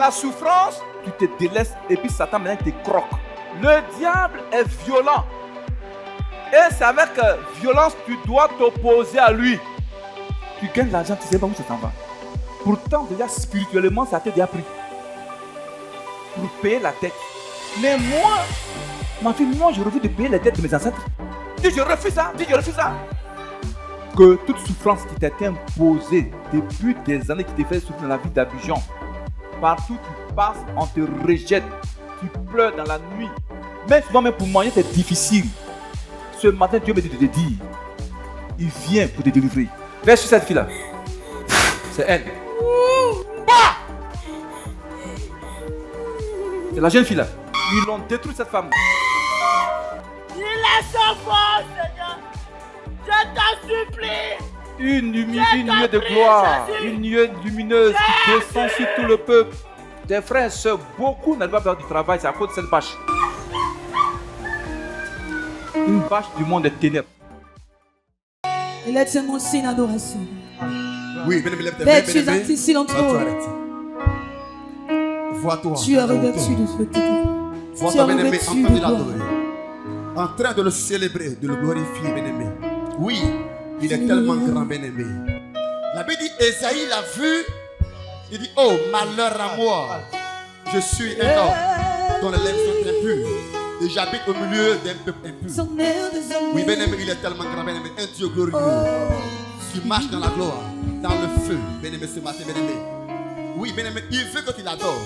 la souffrance, tu te délaisses et puis Satan maintenant te croque. Le diable est violent. Et c'est avec violence que tu dois t'opposer à lui. Tu gagnes l'argent, tu ne sais pas où ça s'en va. Pourtant, déjà spirituellement, ça t'a déjà pris. Pour payer la dette. Mais moi, ma fille, moi, je refuse de payer les dettes de mes ancêtres. Dis, je refuse ça. Dis, je refuse ça. Que toute souffrance qui t'a été imposée depuis des années, qui t'a fait souffrir dans la vie d'Abidjan, partout où tu passes, on te rejette. Tu pleures dans la nuit. Même souvent, même pour manger, c'est difficile. Ce matin, Dieu me dit de te dire, il vient pour te délivrer. Viens sur cette fille-là. C'est elle. Bah! C'est la jeune fille-là. Ils l'ont détruit, cette femme. Il est sans force, Seigneur. Je t'en supplie. Une nuée de gloire, une nuée lumineuse qui descend sur tout le peuple. Tes frères et soeurs, beaucoup n'arrivent pas à faire du travail, c'est à cause de cette bâche. Une bâche du monde des ténèbres. Et là, c'est mon signe d'adoration. Oui, bien, Père, tu es ici dans toi. Vois-toi. Tu es revêtu de ce côté. Vois-toi, bien-aimé, en train de l'adorer. En train de le célébrer, de le glorifier, bien-aimé. Oui, il est tellement grand, bien-aimé. La Bible dit, Esaïe l'a vu. Il dit, oh, malheur à moi. Je suis un homme dont les lèvres sont impures. Et j'habite au milieu d'un peuple impur. Oui, bien-aimé, il est tellement grand, bien-aimé. Un Dieu glorieux qui marche dans la gloire, dans le feu, bien-aimé, ce matin, bien-aimé. Oui, bien-aimé, il veut que tu l'adores.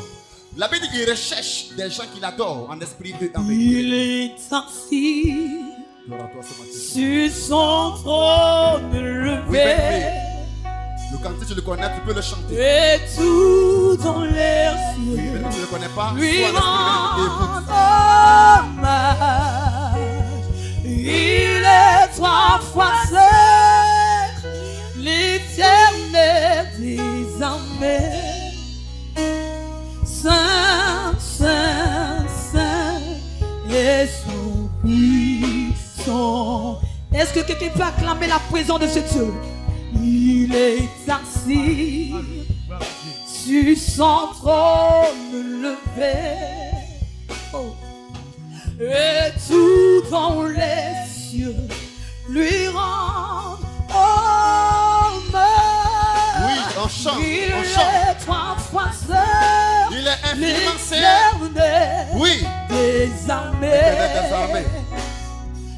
La Bible dit qu'il recherche des gens qui l'adorent en esprit et en vérité. Il est assis sur son trône levé. Oui, bien-aimé. Le cantique, tu le connais, tu peux le chanter. Et tout dans l'air Oui, mais tu ne le connais pas. lui Sois rend l'esprit hommage. Il est trois fois saint, l'éternel des armées. Saint, Saint, Saint, et son puissant. Est-ce que quelqu'un peut acclamer la présence de ce Dieu? Il est assis sur son trône levé. Oh. Et tout dans les cieux lui rend hommage. Oui, on chante, Il on chante. est trois fois saint. Il est infiniment saint. Oui. Des armées. Des armées.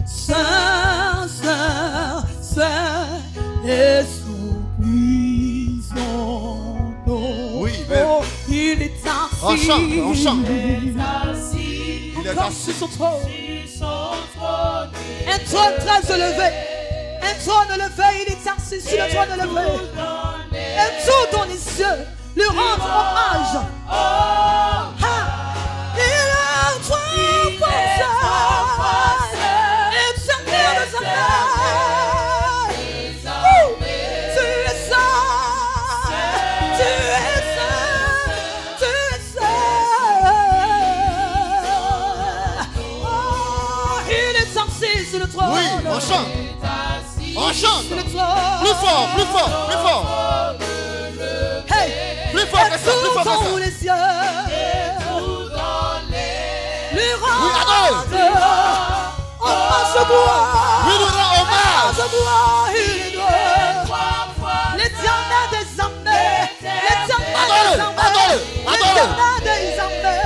Saint, Saint, Saint, et son puissant nom. Oui, même. Oh, il est assis. On chante, on chante. Il est assis. Il est Encore assis. sur son trône. Un trône très élevé. Un trône élevé, il est assis sur le trône élevé. Et tout dans les cieux lui rend hommage. Ah, il est trois fois saint. Éternel des armées. Tu es saint. Tu es saint. Tu es saint. Oh, il est assis sur le trône. Oui, on chante. On chante. Sur le trône. Plus fort, plus fort, plus fort. Hey. Plus fort que ça, plus fort que ça. Dans les cieux. Les rangs. Oui, adore. Hommage à moi. Oui, nous rend hommage. Hommage à moi. Il est droit. L'éternel des armées. L'éternel des armées. Adore-le, adore-le. L'éternel des armées.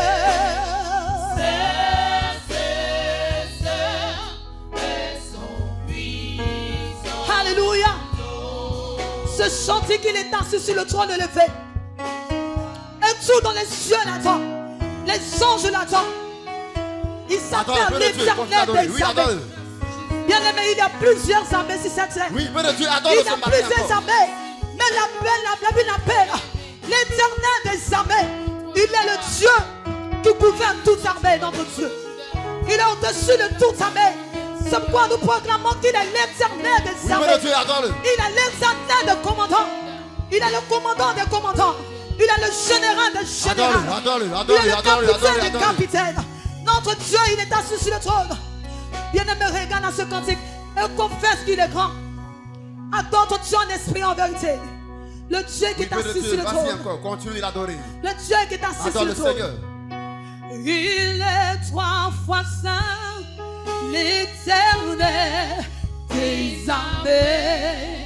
Alléluia. Ce chantier qu'il est assis sur le trône élevé. Et tout dans les cieux l'attend. Les anges l'attendent. Il s'appelle l'éternel des armées. Bien aimé, il y a plusieurs armées sur cette terre. Oui, mais Dieu adore Il y ce a matin plusieurs encore. armées. Mais la Bible l'appelle l'éternel des armées. Il est le Dieu qui gouverne toute armée, notre Dieu. Il est au-dessus de toute armée. C'est pourquoi nous proclamons qu'il est l'éternel des Oui, armées. mais Dieu adore-le. Il est l'éternel des commandants. Il est le commandant des commandants. Il est le général des généraux. Adore-le, Il est adore-le, le adore-le, capitaine adore-le, des adore-le. capitaines. Notre Dieu, il est assis sur le trône. Bien-aimé, regarde dans ce cantique et confesse qu'il est grand. Adore ton Dieu en esprit en vérité. Le Dieu qui est Oui, assis sur le vas-y trône. encore, continue de l'adorer. Le Dieu qui est assis sur Adore le le trône. Seigneur. Il est 3 fois saint, l'Éternel des armées.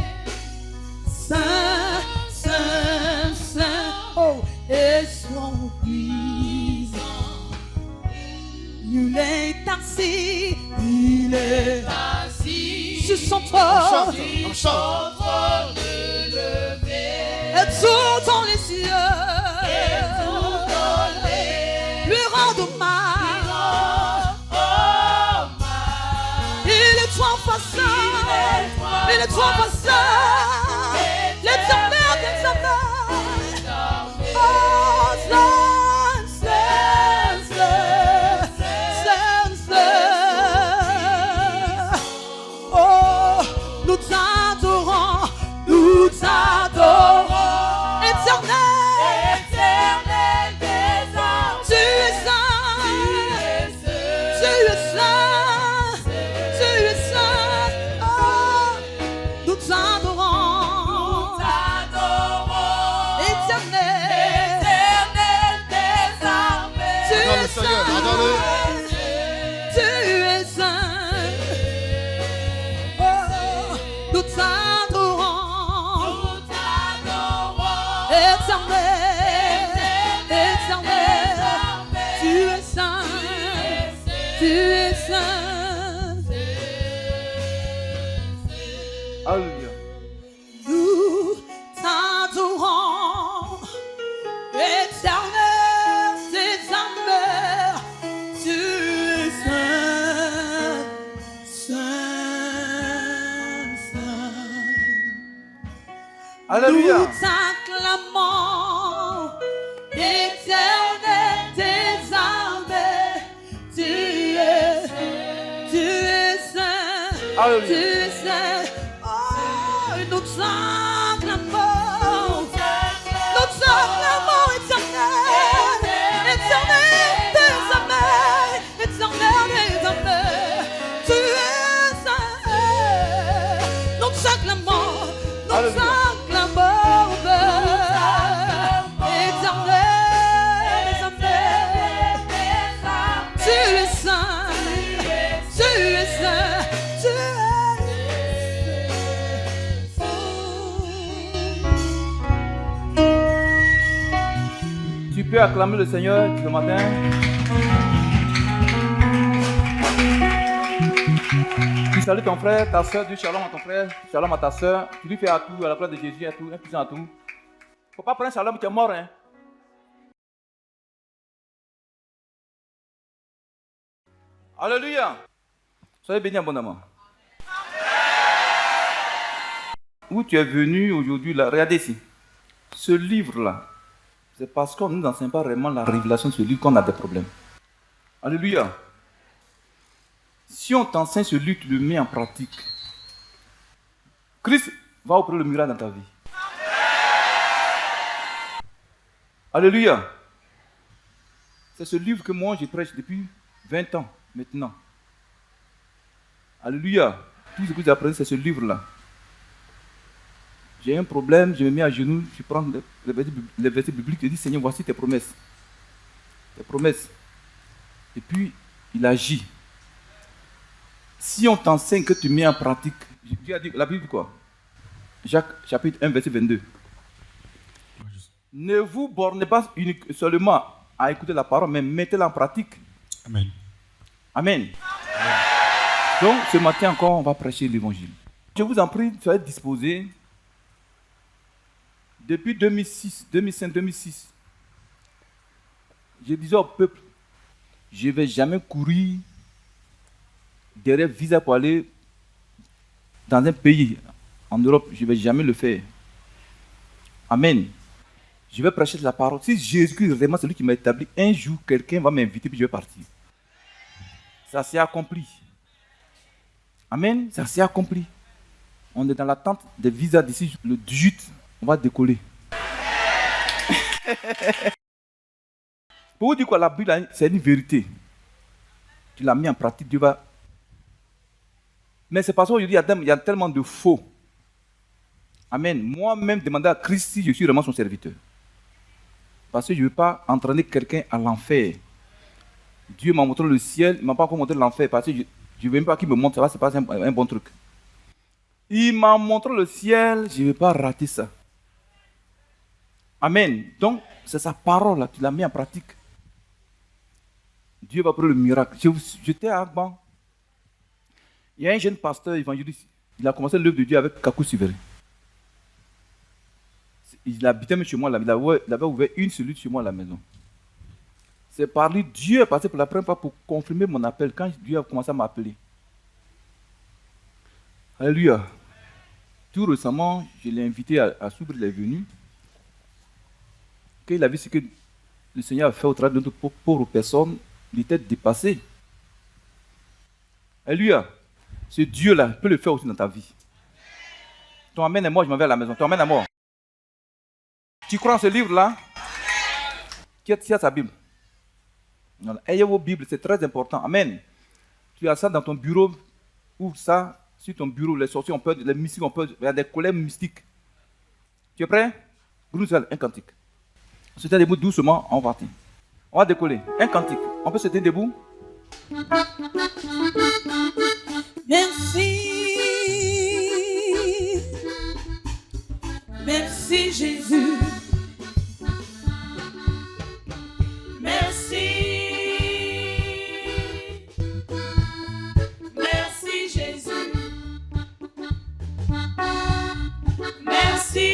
Saint, Saint, Saint, oh, et son puissant. Il est assis, il est assis sur son On trône. chante, on chante. Et tout dans les cieux, lui rend hommage. Il est 3 fois saint, il est 3 fois saint, l'Éternel des armées. Oh, saint, saint, saint, saint, saint. Oh, nous t'adorons, nous t'adorons. Éternel, éternel des armées. Tu es saint, tu es saint, tu es saint. Oh, nous t'adorons, éternel, éternel des armées. Tu Adore le es Seigneur, saint, adore-le. tu es saint. Oh, nous t'adorons. Éternel, éternel, tu es saint, tu es saint. Alléluia. Nous t'adorons, éternel des armées, tu es saint, saint, saint. Alléluia. Nous t'acclamons, éternel des armées, tu es saint, tu Alléluia. es saint. Oh, nous t'acclamons, éternel, éternel des armées, éternel des armées, tu es saint. Nous t'acclamons, nous Alléluia. t'acclamons. Tu peux acclamer le Seigneur ce matin. Tu salues ton frère, ta soeur, dis shalom à ton frère, shalom à ta soeur. Tu lui fais à tout, à la place de Jésus, à tout, un puissant à tout. Faut pas prendre shalom, tu es mort, hein. Alléluia. Soyez bénis abondamment. Où tu es venu aujourd'hui, là, regardez ici. Ce livre-là, c'est parce qu'on ne nous enseigne pas vraiment la révélation de ce livre qu'on a des problèmes. Alléluia. Si on t'enseigne ce livre, tu le mets en pratique. Christ va opérer le miracle dans ta vie. Alléluia. C'est ce livre que moi je prêche depuis 20 ans maintenant. Alléluia. Tout ce que j'ai appris, c'est ce livre-là. J'ai un problème, je me mets à genoux, je prends les versets bibliques, je dis Seigneur, voici tes promesses. Tes promesses. Et puis, il agit. Si on t'enseigne que tu mets en pratique, Dieu a dit, la Bible dit quoi? Jacques chapitre 1, verset 22. Ne vous bornez pas seulement à écouter la parole, mais mettez-la en pratique. Amen. Amen. Donc, ce matin encore, on va prêcher l'évangile. Je vous en prie, soyez disposés. Depuis 2006, 2005, 2006, je disais au peuple, je ne vais jamais courir derrière visa pour aller dans un pays en Europe. Je ne vais jamais le faire. Amen. Je vais prêcher de la parole. Si Jésus-Christ est vraiment celui qui m'a établi, un jour, quelqu'un va m'inviter puis je vais partir. Ça s'est accompli. Amen. Ça s'est accompli. On est dans l'attente des visas d'ici le 18. On va décoller. Pour vous dire quoi, la Bible, c'est une vérité. Tu l'as mis en pratique, Dieu va. Mais c'est parce qu'aujourd'hui, il y a tellement de faux. Amen. Moi-même, demander à Christ si je suis vraiment son serviteur. Parce que je ne veux pas entraîner quelqu'un à l'enfer. Dieu m'a montré le ciel, il ne m'a pas encore montré l'enfer. Parce que je ne veux même pas qu'il me montre, ça c'est pas un bon truc. Il m'a montré le ciel, je ne vais pas rater ça. Amen. Donc, c'est sa parole, là, tu l'as mis en pratique. Dieu va prendre le miracle. J'étais à Agban. Il y a un jeune pasteur évangéliste. Il a commencé l'œuvre de Dieu avec Kakou Siveri. Il habitait même chez moi, il avait ouvert une cellule chez moi à la maison. C'est par lui, Dieu est passé pour la première fois pour confirmer mon appel quand Dieu a commencé à m'appeler. Alléluia. Tout récemment, je l'ai invité à s'ouvrir, il est venu. Quand il a vu ce que le Seigneur a fait au travers de notre pauvre personne, il était dépassé. Alléluia. Ce Dieu-là peut le faire aussi dans ta vie. Ton amène et moi, je m'en vais à la maison. Ton amène à moi. Tu crois en ce livre-là? Qui a sa Bible? Ayez vos Bibles, c'est très important. Amen. Tu as ça dans ton bureau. Ouvre ça sur ton bureau. Les sorciers ont peur, les mystiques ont peur. Il y a des colères mystiques. Tu es prêt? Bruxelles, un cantique. Se tenir debout doucement, on va partir. On va décoller. Un cantique. On peut se tenir debout? Merci. Merci Jésus. Merci. Merci Jésus. Merci.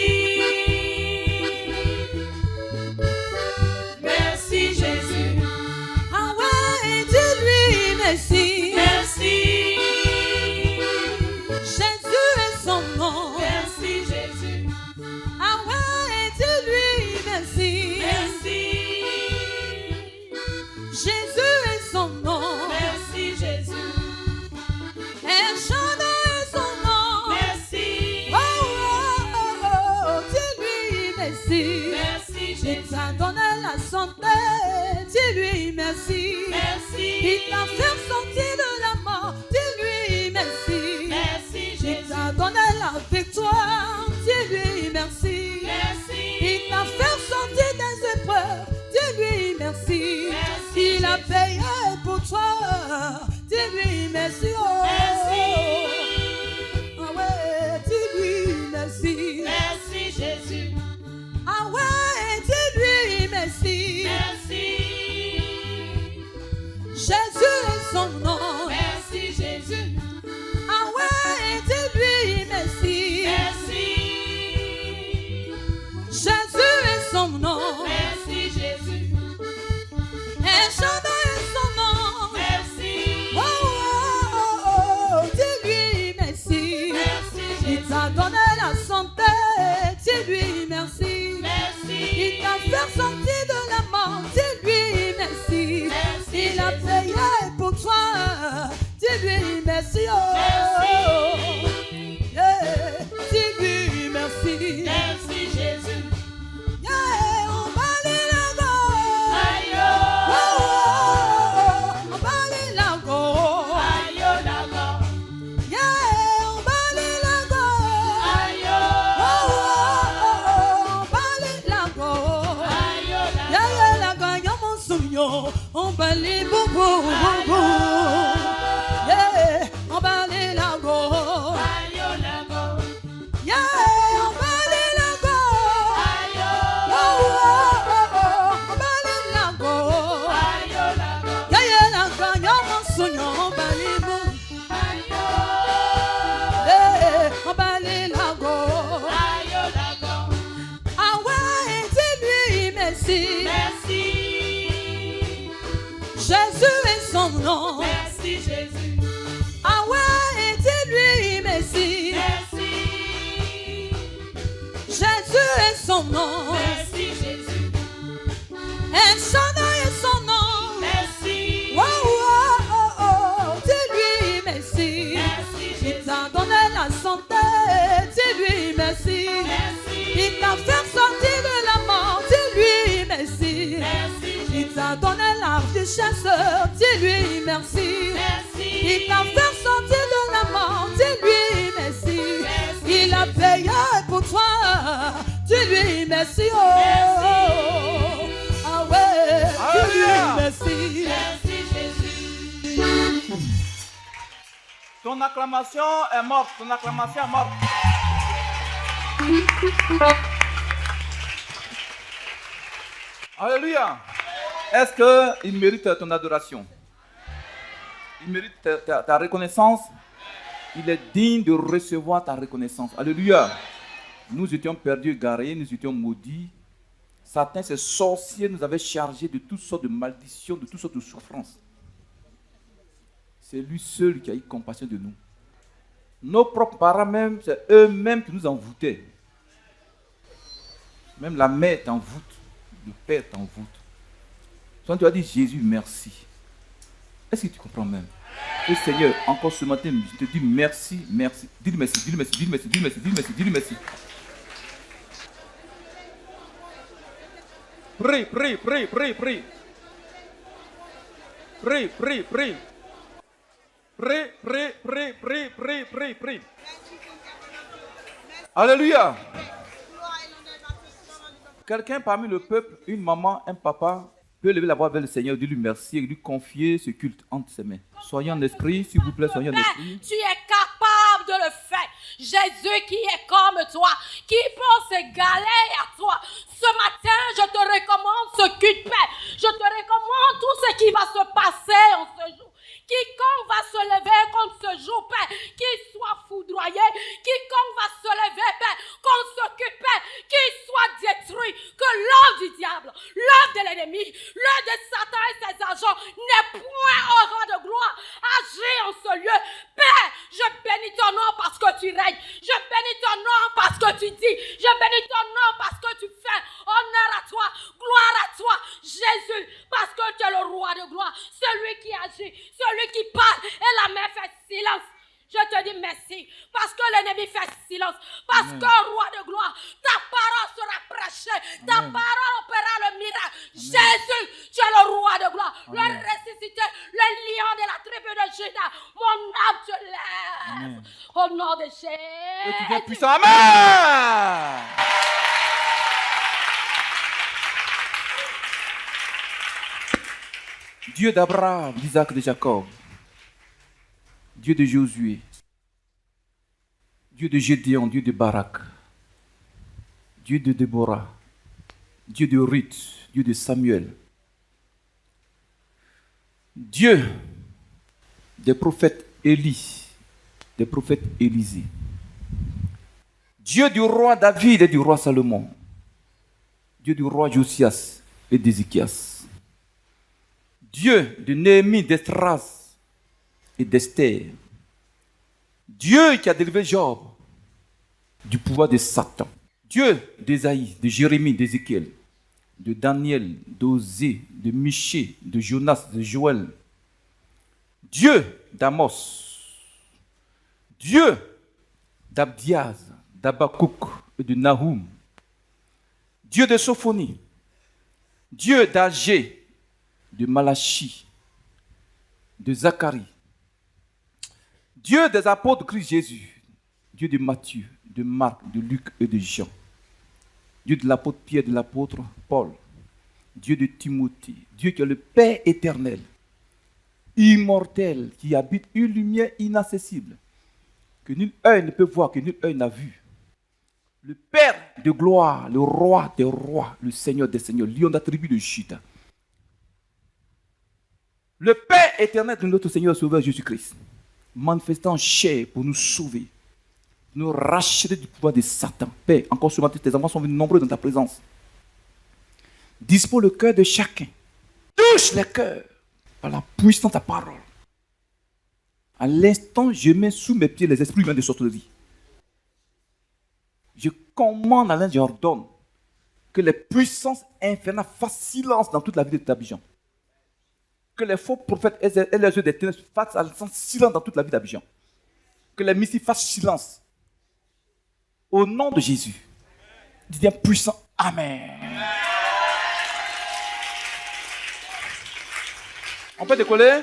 Merci Jésus. Ah ouais, dis-lui merci. Merci. Jésus est son nom. Merci Jésus. Ah ouais, dis-lui merci. Merci. Jésus est son nom. Merci Jésus. El Shaddai est son nom. Merci. Oh, oh, oh, oh, dis-lui merci. Merci Il Jésus. t'a donné la santé. Dis-lui merci. Merci. Il t'a fait sortir de la mort. Dis-lui merci. Merci Il Jésus. t'a donné la victoire. Dis-lui merci. Merci. Il t'a fait sortir des épreuves. Dis-lui merci. Merci, Il a Jésus. payé pour toi. Dis-lui merci. Oh. Merci. Ah ouais, dis-lui merci. Merci Jésus. Ah ouais, dis-lui merci. Merci. Jésus est son nom. Merci Jésus. Ah ouais, dis-lui merci. Merci. Jésus est son nom. Merci Jésus. El Shaddai est son nom. Merci. Oh, oh, oh, oh, dis-lui merci. Merci Il Jésus. t'a donné la santé. Dis-lui merci. Merci. Il t'a fait sortir de la mort. Dis-lui merci. Merci, Il a Jésus. payé pour toi. Dis-lui merci. Oh. Merci. Yeah. Dis-lui merci. Merci Jésus. Yeah. On va aller là-bas. Aïe. Oh, oh, oh. On va aller là-bas. Aïe là-bas. Yeah. On va aller là-bas. Aïe. Oh, oh, oh, oh. On va aller là-bas. Aïe Yeah, là-bas. yeah, là-bas, y'a mon souillon. On va aller bobo, bobo. Yeah, on va aller là-bas. Aïe là-bas. Yeah, on va aller là-bas. Aïe. Oh, oh, oh, oh. On va aller là-bas. Aïe là-bas. Yeah, yeah, là-bas, y'a mon souillon. On va aller bobo. Aïe. Yeah, on va aller là-bas. Aïe là-bas. Ah ouais, dis-lui merci. Merci. Jésus est son nom. Merci Jésus. Ah ouais, dis-lui merci. Merci. Jésus est son nom. Merci Jésus. El Shaddai est son nom. Merci. Oh, oh, oh, oh, dis-lui merci. Merci Il Jésus. t'a donné la santé. Dis-lui merci. Merci. Il t'a fait sortir de la mort. Dis-lui merci. Merci Il Jésus. t'a donné la richesse. Dis-lui merci. Merci. Il t'a fait sortir de la mort. Dis-lui merci. Merci. Il a payé pour toi. Ton acclamation est morte. Ton acclamation est morte. Alléluia. Est-ce qu'il mérite ton adoration? Il mérite ta reconnaissance. Il est digne de recevoir ta reconnaissance. Alléluia. Nous étions perdus, égarés, nous étions maudits. Satan, ces sorciers, nous avait chargés de toutes sortes de malédictions, de toutes sortes de souffrances. C'est lui seul qui a eu compassion de nous. Nos propres parents même, c'est eux-mêmes qui nous envoûtaient. Même la mère t'envoûte, le père t'envoûte. Quand tu as dit Jésus, merci. Est-ce que tu comprends même? Et Seigneur, encore ce matin, je te dis merci, merci. Dis-lui merci, dis-lui merci, dis-lui merci, dis-lui merci, dis-lui merci, dis-lui merci. Prie, prie, prie, prie, prie. Prie, prie, prie. Prie, prie, prie, prie, prie, prie, prie. Alléluia. Quelqu'un parmi le peuple, une maman, un papa, peut lever la voix vers le Seigneur, dire lui merci et lui confier ce culte entre ses mains. Soyez en esprit, s'il vous plaît, soyez en esprit. Tu es capable de le faire. Jésus qui est comme toi, qui peut s'égaler à toi. Ce matin, je te recommande ce culte, Père. Je te recommande tout ce qui va se passer en ce jour. Quiconque va se lever contre ce jour, Père, qu'il soit foudroyé. Quiconque va se lever, Père, contre ce culte, Père, qu'il soit détruit. Que l'œuvre du diable, l'œuvre de l'ennemi, l'œuvre de Satan et ses agents n'ait point au rang de gloire. Agis en ce lieu. Père, je bénis ton nom parce que tu règnes. Je bénis ton nom parce que tu dis. Je bénis ton nom parce que tu fais. Honneur à toi, gloire à toi, Jésus, parce que tu es le roi de gloire. Celui qui agit, celui qui parle et la main fait silence. Je te dis merci parce que l'ennemi fait silence. Parce que roi de gloire, ta parole sera prêchée. Ta parole opérera le miracle. Jésus, tu es le roi de gloire. Le ressuscité, le lion de la tribu de Juda. Mon âme te lève. Au nom de Jésus. Et tu viens puissant. Amen. Dieu d'Abraham, d'Isaac, de Jacob. Dieu de Josué, Dieu de Gédéon, Dieu de Barak, Dieu de Déborah, Dieu de Ruth, Dieu de Samuel, Dieu des prophètes Élie, des prophètes Élisée, Dieu du roi David et du roi Salomon, Dieu du roi Josias et d'Ézéchias, Dieu de Néhémie, d'Estras et d'Esther. Dieu qui a délivré Job du pouvoir de Satan. Dieu d'Ésaïe, de Jérémie, d'Ézéchiel, de Daniel, d'Osée, de Michée, de Jonas, de Joël. Dieu d'Amos. Dieu d'Abdiaz, d'Abakouk et de Nahum. Dieu de Sophonie. Dieu d'Agé, de Malachie, de Zacharie. Dieu des apôtres de Christ Jésus, Dieu de Matthieu, de Marc, de Luc et de Jean, Dieu de l'apôtre Pierre, de l'apôtre Paul, Dieu de Timothée, Dieu qui est le Père éternel, immortel, qui habite une lumière inaccessible, que nul œil ne peut voir, que nul œil n'a vu. Le Père de gloire, le roi des rois, le Seigneur des seigneurs, lion de la tribu de Juda. Le Père éternel de notre Seigneur Sauveur Jésus-Christ, manifestant en chair pour nous sauver, nous racheter du pouvoir de Satan. Père, encore ce matin, tes enfants sont venus nombreux dans ta présence. Dispose le cœur de chacun. Touche les cœurs par la puissance de ta parole. À l'instant, je mets sous mes pieds les esprits humains de sorcellerie. Je commande à l'un, j'ordonne que les puissances infernales fassent silence dans toute la vie de d'Abidjan. Que les faux prophètes et les yeux des ténèbres fassent silence dans toute la vie d'Abidjan. Que les mystiques fassent silence. Au nom de Jésus. Dis bien puissant. Amen. On peut décoller?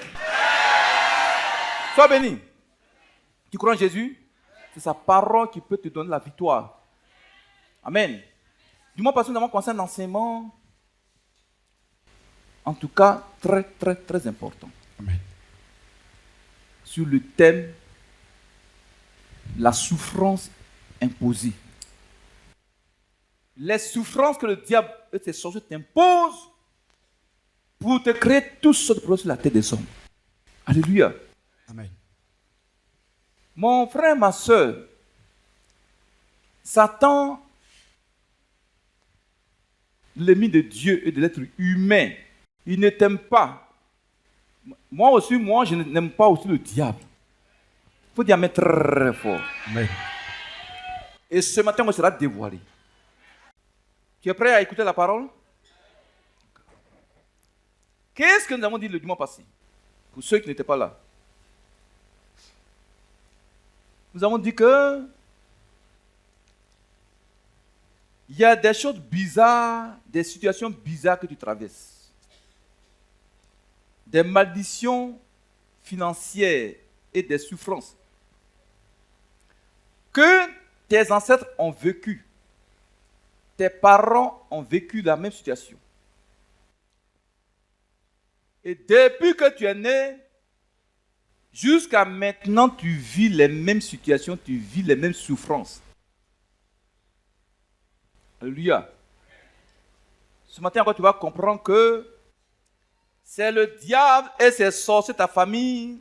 Sois béni. Tu crois en Jésus? C'est sa parole qui peut te donner la victoire. Amen. Du moins parce que nous avons commencé un enseignement, en tout cas très très très important. Amen. sur le thème la souffrance imposée. Les souffrances que le diable et ses sorciers t'imposent pour te créer toutes sortes de problèmes sur la tête des hommes. Alléluia. Amen. Mon frère, ma soeur, Satan, l'ennemi de Dieu et de l'être humain, il ne t'aime pas. Moi, je n'aime pas aussi le diable. Il faut dire mais très fort. Amen. Et ce matin, on sera dévoilé. Tu es prêt à écouter la parole? Qu'est-ce que nous avons dit le dimanche passé? Pour ceux qui n'étaient pas là. Nous avons dit que il y a des choses bizarres, des situations bizarres que tu traverses. Des malditions financières et des souffrances que tes ancêtres ont vécues. Tes parents ont vécu la même situation. Et depuis que tu es né, jusqu'à maintenant, tu vis les mêmes situations, tu vis les mêmes souffrances. Alléluia. Ce matin encore, tu vas comprendre que c'est le diable et ses sorciers, ta famille,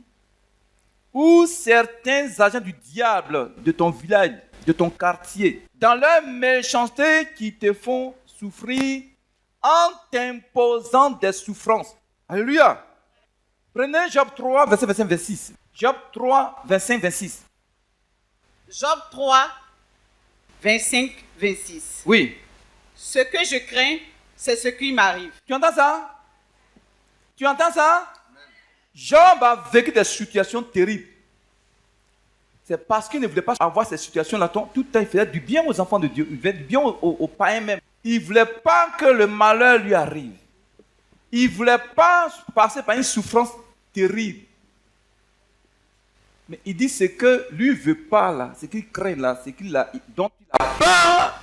ou certains agents du diable de ton village, de ton quartier, dans leur méchanceté qui te font souffrir en t'imposant des souffrances. Alléluia. Prenez Job 3, verset 25, 26. Job 3, 25, 26. Job 3, 25, 26. Oui. Ce que je crains, c'est ce qui m'arrive. Tu entends ça? Tu entends ça? Job a vécu des situations terribles. C'est parce qu'il ne voulait pas avoir ces situations-là. Tout le temps, il faisait du bien aux enfants de Dieu. Il faisait du bien aux païens même. Il ne voulait pas que le malheur lui arrive. Il ne voulait pas passer par une souffrance terrible. Mais il dit ce que lui ne veut pas là, ce qu'il craint là, ce dont il a peur,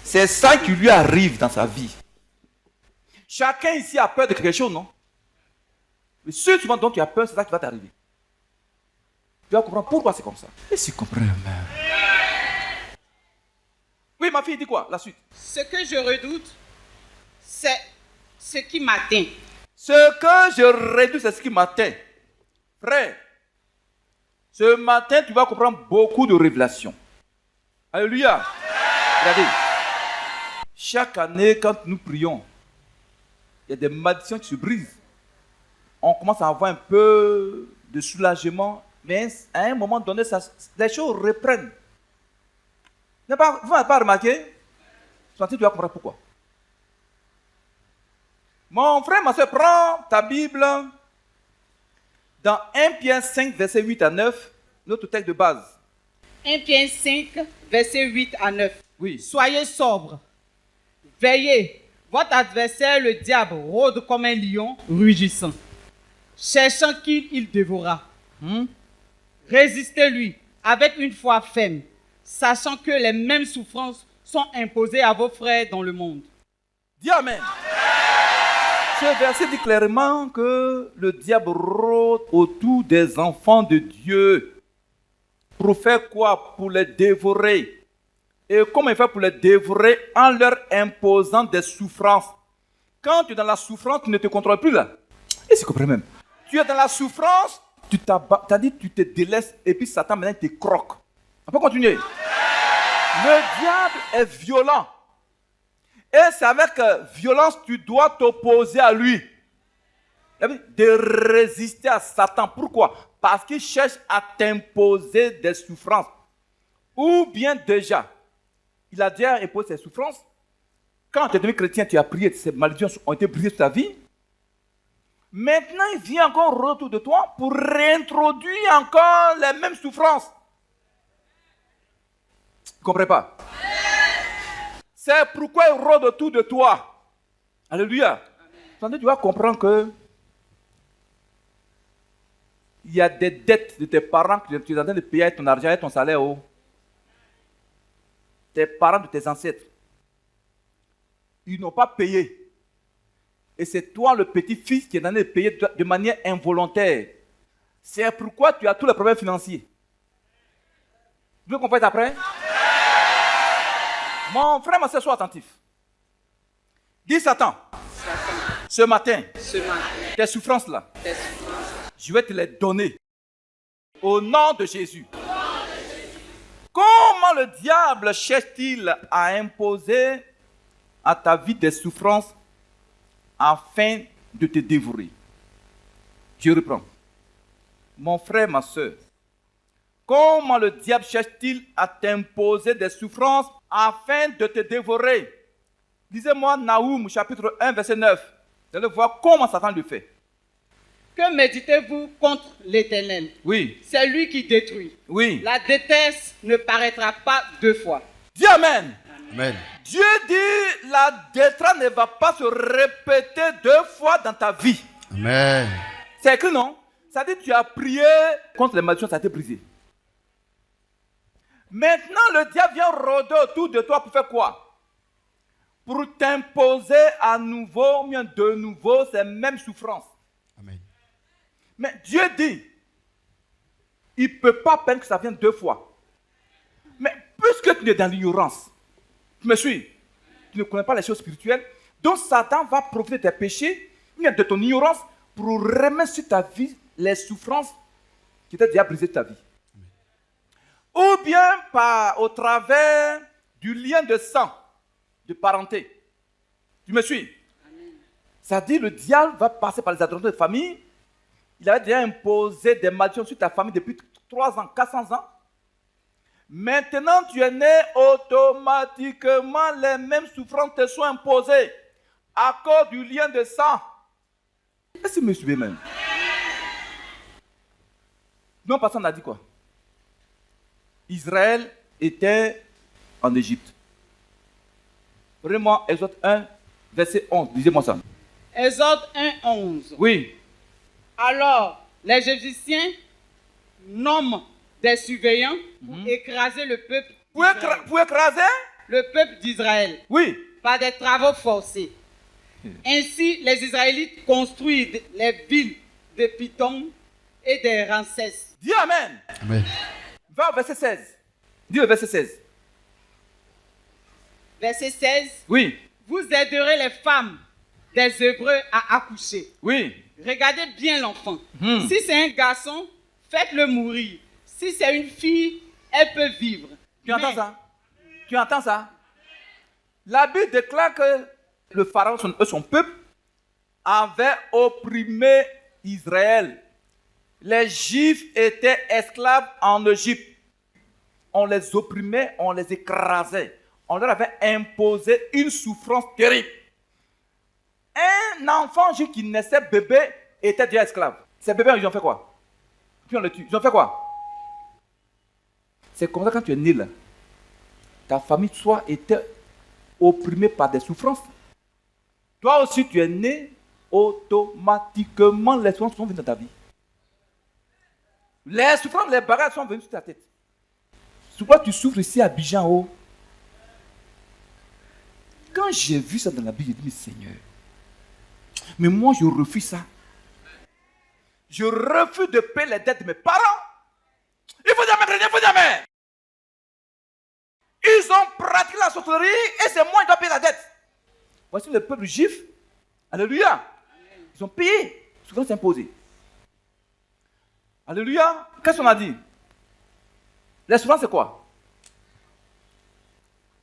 c'est ça qui lui arrive dans sa vie. Chacun ici a peur de quelque chose, non? Mais ce dont tu as peur, c'est ça qui va t'arriver. Tu vas comprendre pourquoi c'est comme ça. Et si tu comprends même. Oui, ma fille, dis quoi? La suite. Ce que je redoute, c'est ce qui m'atteint. Ce que je redoute, c'est ce qui m'atteint. Frère, ce matin, tu vas comprendre beaucoup de révélations. Alléluia. Regardez. Chaque année, quand nous prions, il y a des malédictions qui se brisent. On commence à avoir un peu de soulagement, mais à un moment donné, les choses reprennent. Vous n'avez pas remarqué? Ce matin, tu vas comprendre pourquoi. Mon frère, ma soeur, prends ta Bible dans 1 Pierre 5, verset 8 à 9, notre texte de base. 1 Pierre 5, verset 8 à 9. Oui. Soyez sobres. Veillez. Votre adversaire, le diable, rôde comme un lion rugissant, cherchant qui il dévorera. Résistez-lui avec une foi ferme, sachant que les mêmes souffrances sont imposées à vos frères dans le monde. Dis Amen. Ce verset dit clairement que le diable rôde autour des enfants de Dieu. Pour faire quoi? Pour les dévorer. Et comment il fait pour les dévorer? En leur imposant des souffrances. Quand tu es dans la souffrance, tu ne te contrôles plus là. Et c'est compris même. Tu es dans la souffrance, tu te délaisses et puis Satan maintenant te croque. On peut continuer. Le diable est violent. Et c'est avec violence que tu dois t'opposer à lui. De résister à Satan. Pourquoi? Parce qu'il cherche à t'imposer des souffrances. Ou bien déjà, il a déjà imposé ses souffrances. Quand tu es devenu chrétien, tu as prié, ces malédictions ont été brisées sur ta vie. Maintenant, il vient encore autour de toi pour réintroduire encore les mêmes souffrances. Tu ne comprends pas? C'est pourquoi il rôde autour de toi. Alléluia. Tu dois comprendre que il y a des dettes de tes parents que tu es en train de payer avec ton argent et ton salaire. Tes parents de tes ancêtres. Ils n'ont pas payé. Et c'est toi, le petit-fils, qui est en train de payer de manière involontaire. C'est pourquoi tu as tous les problèmes financiers. Tu veux qu'on fasse après? Mon frère, ma soeur, sois attentif. Dis Satan, ce matin, tes souffrances là, je vais te les donner. Au nom de Jésus. Comment le diable cherche-t-il à imposer à ta vie des souffrances afin de te dévorer? Je reprends. Mon frère, ma soeur, comment le diable cherche-t-il à t'imposer des souffrances afin de te dévorer? Lisez-moi Naoum, chapitre 1, verset 9. Vous allez voir comment Satan le fait. Que méditez-vous contre l'Éternel? Oui, C'est lui qui détruit. oui. La détresse ne paraîtra pas deux fois. Dis Amen. Amen. Dieu dit, la détresse ne va pas se répéter deux fois dans ta vie. Amen. C'est écrit, non? Ça dit, tu as prié contre les malédictions, ça a été brisé. Maintenant, le diable vient rôder autour de toi pour faire quoi? Pour t'imposer à nouveau, bien de nouveau, ces mêmes souffrances. Amen. Mais Dieu dit, il ne peut pas permettre que ça vienne deux fois. Mais puisque tu es dans l'ignorance, tu me suis, tu ne connais pas les choses spirituelles, donc Satan va profiter de tes péchés, bien de ton ignorance, pour remettre sur ta vie les souffrances qui t'ont déjà brisé ta vie. Ou bien au travers du lien de sang, de parenté. Tu me suis? Ça dit, le diable va passer par les adultères de famille. Il avait déjà imposé des malédictions sur ta famille depuis 3 ans, 400 ans. Maintenant, tu es né, automatiquement, les mêmes souffrances te sont imposées à cause du lien de sang. Est-ce que vous me suivez même? Non, personne n'a dit quoi? Israël était en Égypte. Prenez-moi Exode 1, verset 11. Lisez-moi ça. Exode 1, 11. Oui. Alors, les Égyptiens nomment des surveillants pour écraser le peuple d'Israël. Pour écraser? Le peuple d'Israël Oui. par des travaux forcés. Ainsi, les Israélites construisent les villes de Python et des Ramsès. Dis Amen. Amen. Va au verset 16. Dis le verset 16. Verset 16. Oui. Vous aiderez les femmes des Hébreux à accoucher. Oui. Regardez bien l'enfant. Si c'est un garçon, faites-le mourir. Si c'est une fille, elle peut vivre. Tu entends ça? Tu entends ça? La Bible déclare que le pharaon, son peuple, avait opprimé Israël. Les Juifs étaient esclaves en Égypte. On les opprimait, on les écrasait. On leur avait imposé une souffrance terrible. Un enfant juif qui naissait bébé était déjà esclave. Ces bébés, ils ont fait quoi? Puis on le tue. Ils ont fait quoi? C'est comme ça quand tu es né là. Ta famille, toi, était opprimée par des souffrances. Toi aussi, tu es né, automatiquement, les souffrances sont venues dans ta vie. Les souffrances, les barrages sont venus sur ta tête. Sur quoi tu souffres ici à Abidjan haut? Quand j'ai vu ça dans la Bible, j'ai dit, mais Seigneur, mais moi je refuse ça. Je refuse de payer les dettes de mes parents. Il faut jamais créer, il faut jamais. Ils ont pratiqué la sorcellerie et c'est moi qui dois payer la dette. Voici le peuple juif. Alléluia. Ils ont payé. Souvent c'est imposé. Alléluia. Qu'est-ce qu'on a dit? Les souffrances, c'est quoi?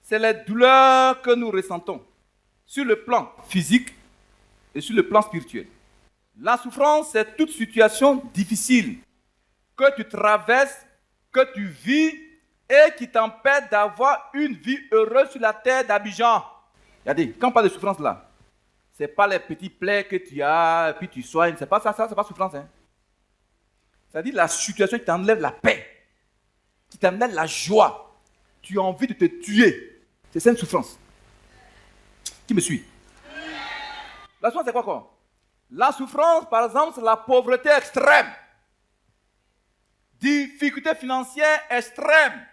C'est les douleurs que nous ressentons sur le plan physique et sur le plan spirituel. La souffrance, c'est toute situation difficile que tu traverses, que tu vis et qui t'empêche d'avoir une vie heureuse sur la terre d'Abidjan. Regardez, quand on parle de souffrance là, ce n'est pas les petits plaies que tu as et puis tu soignes, c'est pas ça, c'est pas souffrance. Hein. C'est-à-dire la situation qui t'enlève la paix, qui t'enlève la joie. Tu as envie de te tuer. C'est ça une souffrance. Qui me suit? La souffrance, c'est quoi? La souffrance, par exemple, c'est la pauvreté extrême. Difficulté financière extrême.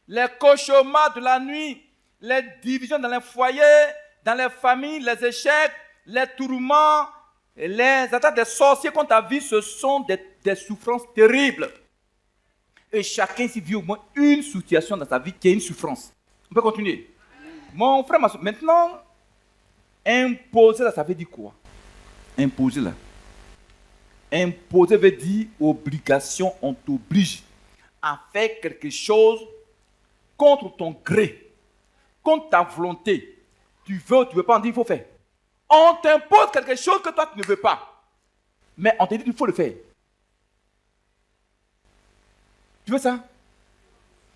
Les cauchemars de la nuit, les divisions dans les foyers, dans les familles, les échecs, les tourments, les attaques des sorciers contre ta vie, ce sont des des souffrances terribles. Et chacun s'y vit au moins une situation dans sa vie qui est une souffrance. On peut continuer. Mon frère, ma soeur, maintenant, imposer là, ça veut dire quoi? Imposer là. Imposer veut dire obligation, on t'oblige à faire quelque chose contre ton gré, contre ta volonté. Tu veux ou tu ne veux pas, on dit il faut faire. On t'impose quelque chose que toi tu ne veux pas. Mais on te dit qu'il faut le faire. Tu veux ça?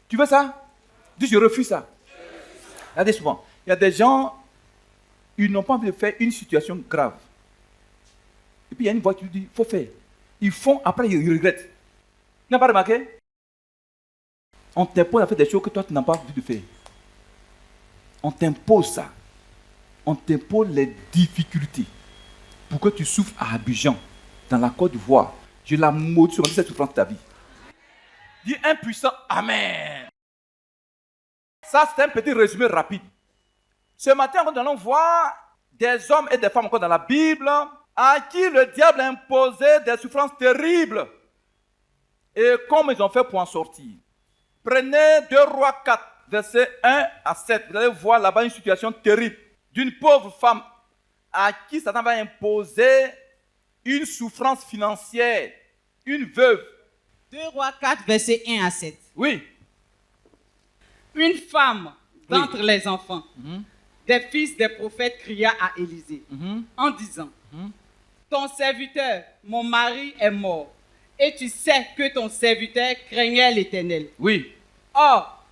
Tu veux ça? Dis je refuse ça. Regardez souvent, il y a des gens, ils n'ont pas envie de faire une situation grave. Et puis il y a une voix qui lui dit, il faut faire. Ils font, après ils regrettent. Tu n'as pas remarqué? On t'impose à faire des choses que toi tu n'as pas envie de faire. On t'impose ça. On t'impose les difficultés pour que tu souffres à Abidjan, dans la Côte d'Ivoire. Je la maudis sur cette souffrance de ta vie. Dis impuissant, Amen. Ça, c'est un petit résumé rapide. Ce matin, nous allons voir des hommes et des femmes encore dans la Bible à qui le diable a imposé des souffrances terribles. Et comment ils ont fait pour en sortir. Prenez 2 Rois 4, versets 1 à 7. Vous allez voir là-bas une situation terrible d'une pauvre femme à qui Satan va imposer une souffrance financière, une veuve. 2 Rois 4, versets 1 à 7. Oui. Une femme d'entre les enfants des fils des prophètes cria à Élisée en disant, ton serviteur, mon mari est mort, et tu sais que ton serviteur craignait l'Éternel. Oui. Or,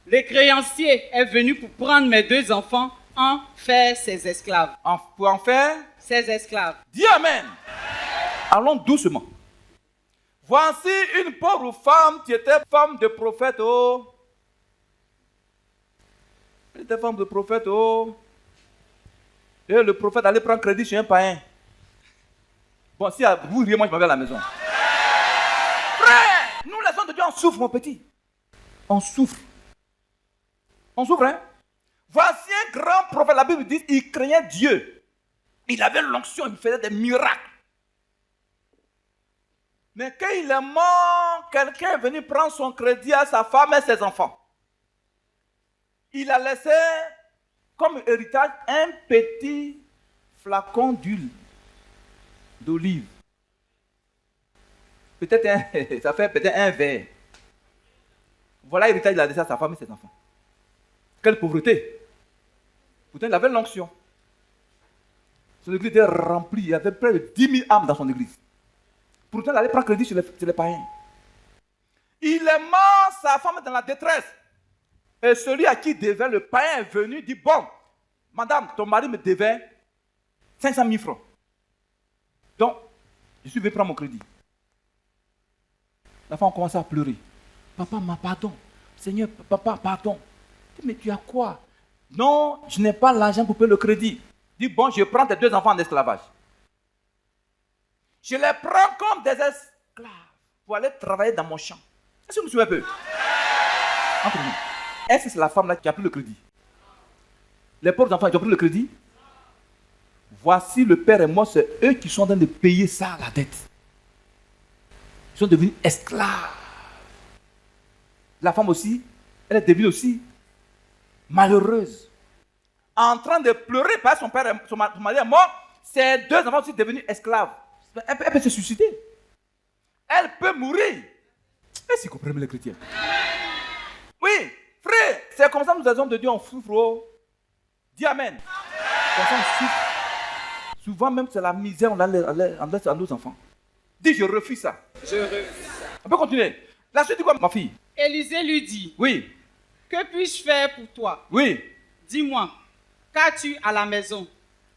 le créancier est venu pour prendre mes 2 enfants, en faire ses esclaves. Pour en faire, Ses esclaves. dis Amen. Allons doucement. Voici une pauvre femme qui était femme de prophète. Oh. Elle était femme de prophète. Oh. Et le prophète allait prendre crédit chez un païen. Bon, si vous riez, moi je m'en vais à la maison. Frère, nous les hommes de Dieu, on souffre, mon petit. On souffre. On souffre, hein? Voici un grand prophète, la Bible dit, il craignait Dieu. Il avait l'onction, il faisait des miracles. Mais quand il est mort, quelqu'un est venu prendre son crédit à sa femme et ses enfants. Il a laissé comme héritage un petit flacon d'huile d'olive. Peut-être ça fait peut-être un verre. Voilà l'héritage qu'il a laissé à sa femme et ses enfants. Quelle pauvreté! Pourtant, il avait l'onction. Son église était remplie. Il y avait près de 10 000 âmes dans son église. Pourtant, il allait prendre crédit chez les païens. Il est mort, sa femme est dans la détresse. Et celui à qui devait le païen est venu, dit, bon, madame, ton mari me devait 500 000 francs. Donc, je suis venu prendre mon crédit. La femme a commencé à pleurer. Papa, pardon. Seigneur, papa, pardon. Mais tu as quoi? Non, je n'ai pas l'argent pour payer le crédit. Dis, bon, je prends tes 2 enfants en esclavage. Je les prends comme des esclaves pour aller travailler dans mon champ. Est-ce que vous me suivez un peu? Entre nous. Est-ce que c'est la femme-là qui a pris le crédit? Les pauvres enfants, ils ont pris le crédit? Voici le père et moi, c'est eux qui sont en train de payer ça, la dette. Ils sont devenus esclaves. La femme aussi, elle est devenue aussi malheureuse. En train de pleurer parce que son mari est mort, ses 2 enfants sont aussi devenus esclaves. Elle peut se suicider. Elle peut mourir. Est-ce que vous comprenez les chrétiens? Oui, frère, c'est comme ça que nous, les hommes de Dieu, on souffre. Oh. Dis Amen. Comme ça, on souffre. Souvent même, c'est la misère, on laisse à nos enfants. Dis, je refuse ça. Je refuse ça. On peut continuer. La suite, dit quoi, ma fille? Élisée lui dit, Oui, que puis-je faire pour toi? oui, Dis-moi, qu'as-tu à la maison?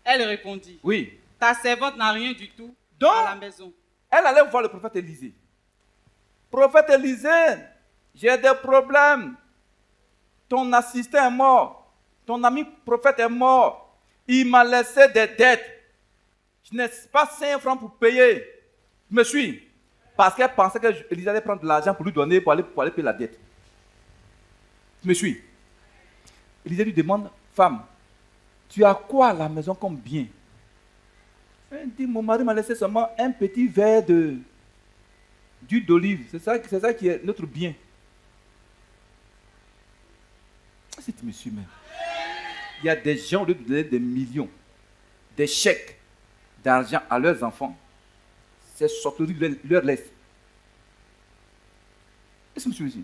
Elle répondit, oui. ta servante n'a rien du tout Donc, à la maison. elle allait voir le prophète Élisée. Prophète Élisée, j'ai des problèmes. Ton assistant est mort. Ton ami prophète est mort. Il m'a laissé des dettes. Je n'ai pas 5 francs pour payer. Tu me suis? Parce qu'elle pensait que Élisée allait prendre de l'argent pour lui donner pour aller payer la dette. Tu me suis? Élisée lui demande, femme, tu as quoi à la maison comme bien? Elle dit, mon mari m'a laissé seulement un petit verre d'huile d'olive. C'est ça qui est notre bien. C'est monsieur même. Il y a des gens, au lieu de donner des millions, des chèques d'argent à leurs enfants, c'est sorcellerie leur laisse. Est-ce que monsieur ici?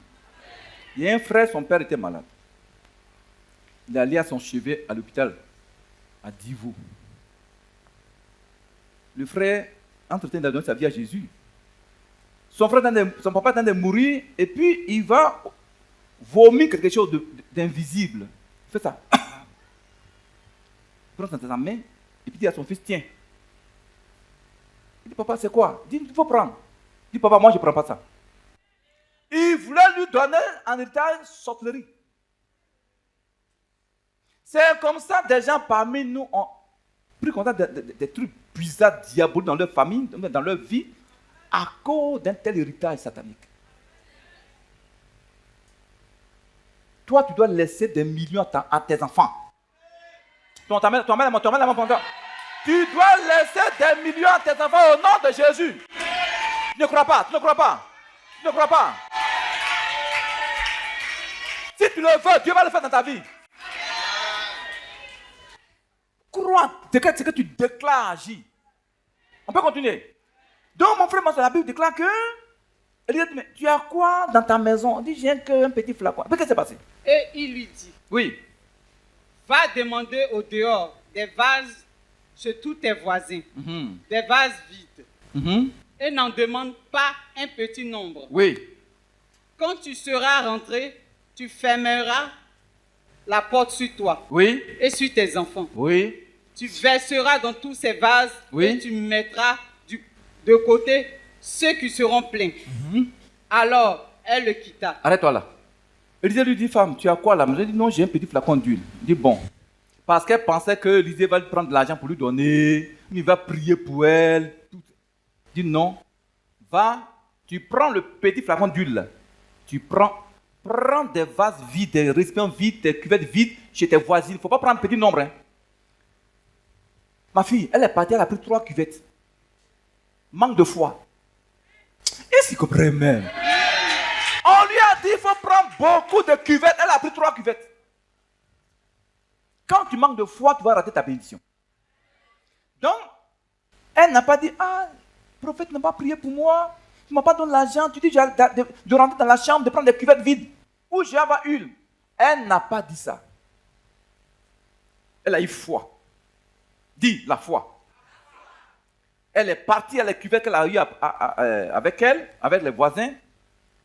Il y a un frère, son père était malade. Il est allé à son chevet à l'hôpital, à Divo. Le frère entretient de donner sa vie à Jésus. Son papa est en train de mourir, et puis il va vomir quelque chose d'invisible. Il fait ça. Il prend sa main, et puis il dit à son fils, tiens. Il dit, papa, c'est quoi? Il dit, il faut prendre. Il dit, papa, moi je ne prends pas ça. Il voulait lui donner en héritage sorcellerie. C'est comme ça, des gens parmi nous ont pris contact des trucs bizarres, diaboliques dans leur famille, dans leur vie, à cause d'un tel héritage satanique. Toi, tu dois laisser des millions à tes enfants. Tu dois laisser des millions à tes enfants au nom de Jésus. Tu ne crois pas, tu ne crois pas, tu ne crois pas. Si tu le veux, Dieu va le faire dans ta vie. Crois, c'est ce que tu déclares, agis. On peut continuer. Donc, mon frère, la Bible déclare que. Elle dit, mais tu as quoi dans ta maison? On dit, j'ai qu'un petit flacon. Qu'est-ce qui s'est passé? Et il lui dit, oui. Va demander au dehors des vases chez tous tes voisins, des vases vides, et n'en demande pas un petit nombre. Oui. Quand tu seras rentré, tu fermeras la porte sur toi Oui. et sur tes enfants. Oui. Tu verseras dans tous ces vases Oui. et tu mettras de côté ceux qui seront pleins. Alors, elle le quitta. Arrête-toi là. Élisée lui dit, femme, tu as quoi là? Elle dit, non, j'ai un petit flacon d'huile. Il dit, bon. Parce qu'elle pensait que Élisée va lui prendre de l'argent pour lui donner. Il va prier pour elle. Il dit, non. Va, tu prends le petit flacon d'huile. Tu prends des vases vides, des récipients vides, des cuvettes vides chez tes voisines. Il ne faut pas prendre un petit nombre. Hein. Ma fille, elle est partie, elle a pris 3 cuvettes. Manque de foi. Et s'il comprend même. On lui a dit il faut prendre beaucoup de cuvettes. Elle a pris 3 cuvettes. Quand tu manques de foi, tu vas rater ta bénédiction. Donc, elle n'a pas dit, ah, le prophète n'a pas prié pour moi. Tu ne m'as pas donné l'argent. Tu dis de rentrer dans la chambre, de prendre des cuvettes vides. Où j'ai avoir huile. Elle n'a pas dit ça. Elle a eu foi. Dis la foi. Elle est partie à la cuvette qu'elle a eue avec elle, avec les voisins.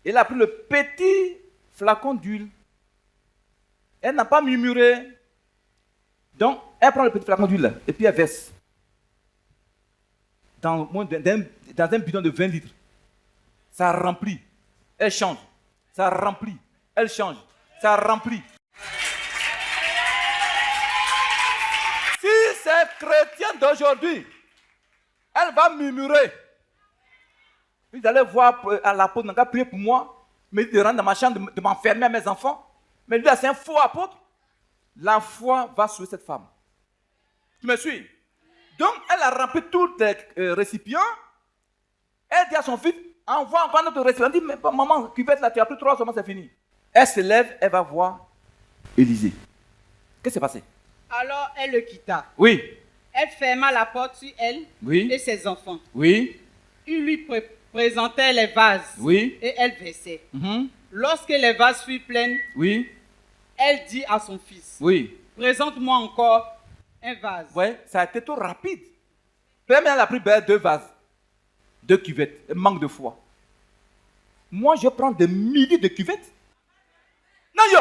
Elle a pris le petit flacon d'huile. Elle n'a pas murmuré. Donc, elle prend le petit flacon d'huile et puis elle verse. Dans un bidon de 20 litres. Ça remplit. Elle change. Ça remplit. Elle change. Ça remplit. Si c'est chrétien d'aujourd'hui, elle va murmurer. Vous allez voir à l'apôtre, n'a pas prié pour moi, mais de rentrer dans ma chambre, de m'enfermer à mes enfants. Mais lui, c'est un faux apôtre. La foi va sauver cette femme. Tu me suis? Donc, elle a rempli tous les récipients. Elle dit à son fils, envoie encore notre récipient. Elle dit, mais maman, cuvette là, tu as pris 3 seulement, c'est fini. Elle se lève, elle va voir Élisée. Qu'est-ce qui s'est passé? Alors, elle le quitta. Oui. Elle ferma la porte sur elle et ses enfants. Oui. Il lui présentait les vases et elle versait. Lorsque les vases furent pleins, elle dit à son fils, présente-moi encore un vase. Oui, ça a été trop rapide. Même elle a pris 2 vases, 2 cuvettes, elle manque de foi. Moi, je prends des milliers de cuvettes. Non, yo!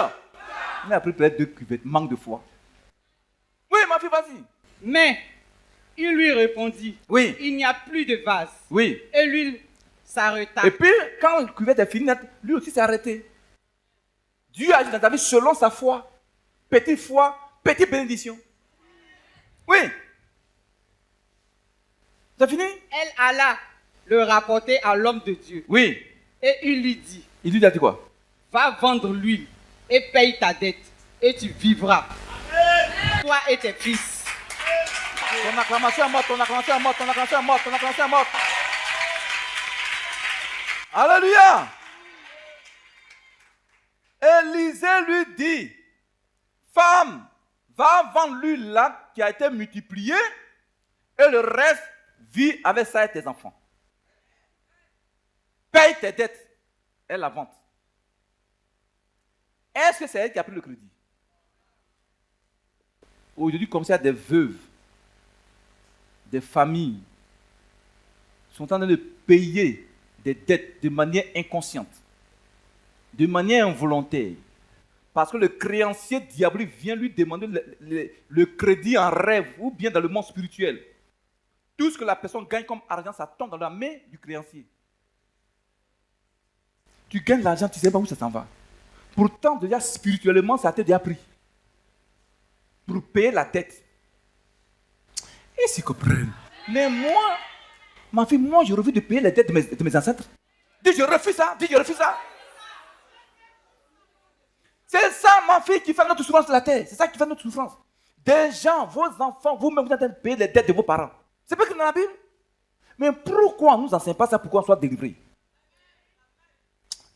Elle a pris 2 cuvettes, manque de foi. Oui, ma fille, vas-y. Mais il lui répondit, il n'y a plus de vase. Oui. Et lui s'arrêta. Et puis, quand le cuvette est fini, lui aussi s'est arrêté. Dieu agit dans ta vie selon sa foi. Petite foi, petite bénédiction. Oui. C'est fini? Elle alla le rapporter à l'homme de Dieu. Oui. Et il lui dit. Il lui a dit quoi? Va vendre l'huile et paye ta dette et tu vivras. Toi et tes fils. Ton acclamation est morte, ton acclamation est morte, ton acclamation est morte, ton acclamation est morte. Alléluia. Élisée lui dit, femme, va vendre l'huile là qui a été multipliée et le reste, vis avec ça et tes enfants. Paye tes dettes et la vente. Est-ce que c'est elle qui a pris le crédit? Aujourd'hui, comme ça, des veuves, des familles sont en train de payer des dettes de manière inconsciente, de manière involontaire, parce que le créancier diabolique vient lui demander le crédit en rêve ou bien dans le monde spirituel. Tout ce que la personne gagne comme argent, ça tombe dans la main du créancier. Tu gagnes l'argent, tu ne sais pas où ça s'en va. Pourtant, déjà spirituellement, ça t'a déjà pris pour payer la dette. Et s'ils comprennent. Mais moi, ma fille, moi, je refuse de payer les dettes de mes ancêtres. Dis, je refuse ça. Dis, je refuse ça. C'est ça, ma fille, qui fait notre souffrance de la terre. C'est ça qui fait notre souffrance. Des gens, vos enfants, vous-même, vous êtes en train de payer les dettes de vos parents. C'est pas écrit dans la Bible. Mais pourquoi on ne nous enseigne pas ça pour qu'on soit délivré?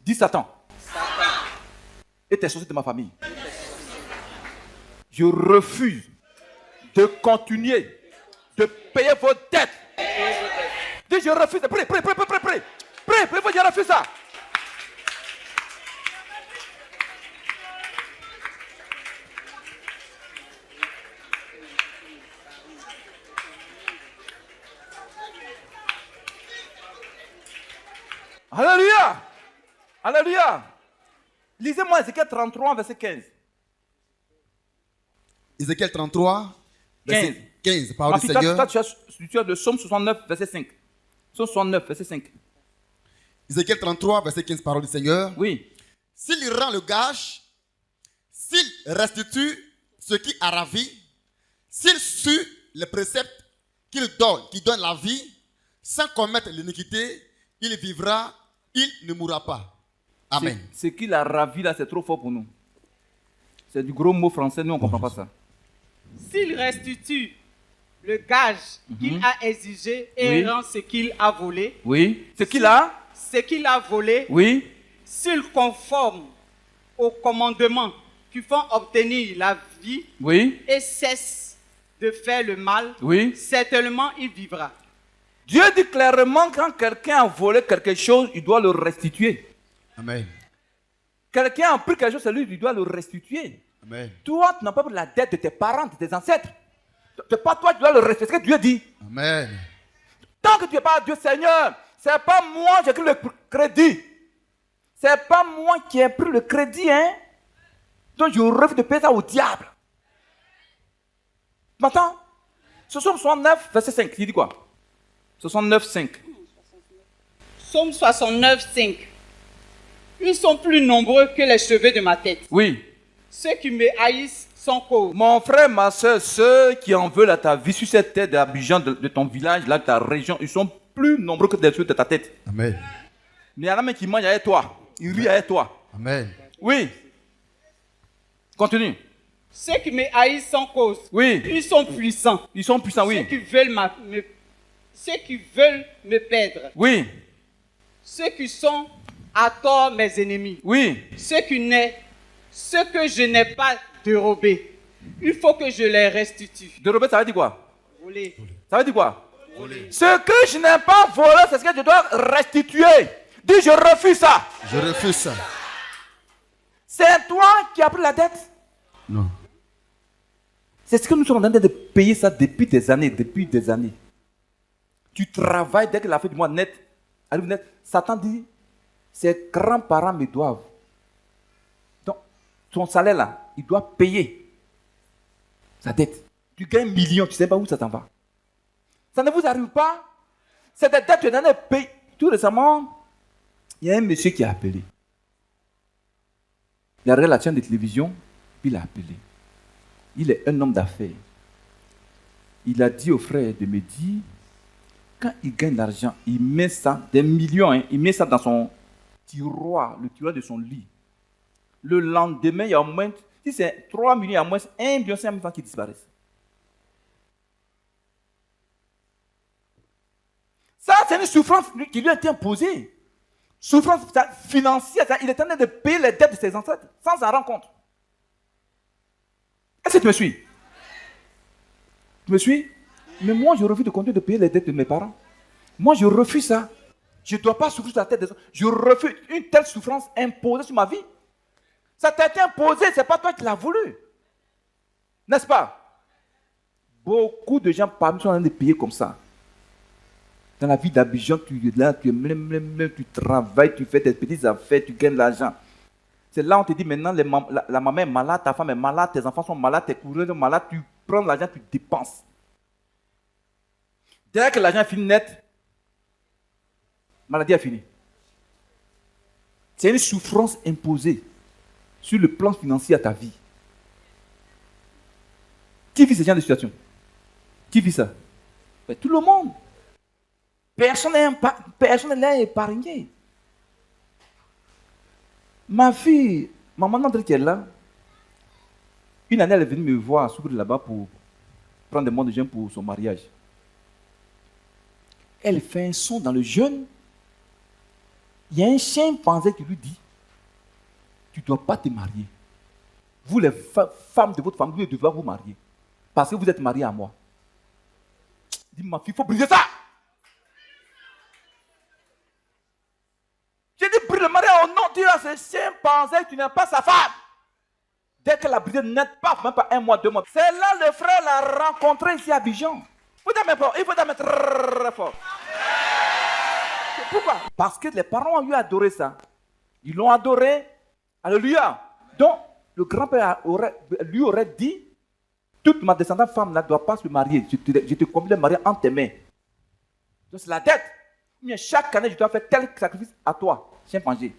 Dis Satan. Et tes sorciers de ma famille. Je refuse de continuer de payer vos dettes. Dis, je refuse. Prie, je refuse ça. Alléluia. Alléluia. Lisez-moi Ézéchiel 33, verset 15. Ézéchiel 33, verset 15. Parole Ma du fille, Seigneur. tu as le psaume 69, verset 5. Psaume 69, verset 5. Ézéchiel 33, verset 15. Parole du Seigneur. Oui. S'il rend le gage, s'il restitue ce qui a ravi, s'il suit les préceptes qu'il donne, qui donne la vie, sans commettre l'iniquité, il vivra, il ne mourra pas. Amen. Ce qu'il a ravi là, c'est trop fort pour nous. C'est du gros mot français, nous on ne comprend pas ça. S'il restitue le gage qu'il a exigé et Oui. rend ce qu'il a volé, Oui. Ce qu'il a. ce qu'il a volé, Oui. s'il conforme aux commandements qui font obtenir la vie Oui. et cesse de faire le mal, Oui. certainement il vivra. Dieu dit clairement quand quelqu'un a volé quelque chose, il doit le restituer. Amen. Quelqu'un a pris quelque chose, c'est lui, il doit le restituer. Amen. Toi, tu n'as pas pris la dette de tes parents, de tes ancêtres. C'est pas toi qui dois le restituer. C'est ce que Dieu dit. Amen. Tant que tu n'es pas Dieu, Seigneur, c'est pas moi qui ai pris le crédit. C'est pas moi qui ai pris le crédit, hein. Donc je refuse de payer ça au diable. Maintenant, ce sont 69, verset 5. Il dit quoi? 69, 5. Psaume 69, 5. Ils sont plus nombreux que les cheveux de ma tête. Oui. Ceux qui me haïssent sont causes. Mon frère, ma soeur, ceux qui en veulent à ta vie sur cette terre d'Abidjan, de ton village, là, de ta région, ils sont plus nombreux que les cheveux de ta tête. Amen. Mais il y en a même qui mangent avec toi. Ils rient avec toi. Amen. Oui. Continue. Ceux qui me haïssent sont causes. Oui. Ils sont puissants. Ils sont puissants, Ceux oui. qui veulent me perdre. Oui. Ceux qui sont à tort mes ennemis. Oui. Ceux que je n'ai pas dérobé. Il faut que je les restitue. Dérober, ça veut dire quoi? Volé. Ça veut dire quoi? Ce que je n'ai pas volé, c'est ce que je dois restituer. Dis, je refuse ça. Je refuse ça. C'est toi qui as pris la dette. Non. C'est ce que nous sommes en train de payer ça depuis des années. Tu travailles dès que la fin du mois net arrive net. Satan dit, ses grands-parents me doivent. Donc, ton salaire là, il doit payer sa dette. Tu gagnes millions, tu ne sais pas où ça t'en va. Ça ne vous arrive pas? C'est des dettes que tu es en train de payer. Tout récemment, il y a un monsieur qui a appelé. Il a regardé la chaîne de télévision, puis il a appelé. Il est un homme d'affaires. Il a dit au frère de me dire, quand il gagne l'argent, il met ça, des millions, hein, il met ça dans son tiroir, le tiroir de son lit. Le lendemain, il y a au moins, si c'est 3 millions, il y a au moins 1,5 million qui disparaissent. Ça, c'est une souffrance qui lui a été imposée. Souffrance financière, il est en train de payer les dettes de ses ancêtres sans s'en rendre compte. Est-ce que tu me suis? Tu me suis? Mais moi, je refuse de continuer de payer les dettes de mes parents. Moi, je refuse ça. Je ne dois pas souffrir sur la tête des autres. Je refuse une telle souffrance imposée sur ma vie. Ça t'a été imposé, ce n'est pas toi qui l'as voulu. N'est-ce pas? Beaucoup de gens parmi sont en train de payer comme ça. Dans la vie d'Abidjan, tu es là, tu travailles, tu fais tes petites affaires, tu gagnes de l'argent. C'est là où on te dit maintenant, la maman est malade, ta femme est malade, tes enfants sont malades, tes cousins sont malades, tu prends l'argent, tu dépenses. Dès que l'argent est fini net, maladie est finie. C'est une souffrance imposée sur le plan financier à ta vie. Qui vit ce genre de situation? Qui vit ça? Ben, tout le monde. Personne n'est épargné. Ma fille, maman André qui est là, une année elle est venue me voir à Soukri là-bas pour prendre des mois de jeûne pour son mariage. Elle fait un son dans le jeûne. Il y a un chimpanzé qui lui dit, tu ne dois pas te marier. Vous les femmes de votre famille, vous devez vous marier. Parce que vous êtes mariés à moi. Dis ma fille, il faut briser ça. J'ai dit, brille le mariage au nom de Dieu à ce chimpanzé, tu n'es pas sa femme. Dès qu'elle a brisé net, même pas un mois, 2 mois. C'est là le frère l'a rencontré ici à Abidjan. Il faut mettre très fort. Pourquoi? Parce que les parents ont eu adoré ça. Ils l'ont adoré. Alléluia. Donc, le grand-père lui aurait dit, toute ma descendante femme ne doit pas se marier. Je te convie de marier entre tes mains. Donc, c'est la dette. Mais chaque année, je dois faire tel sacrifice à toi, chimpanzé.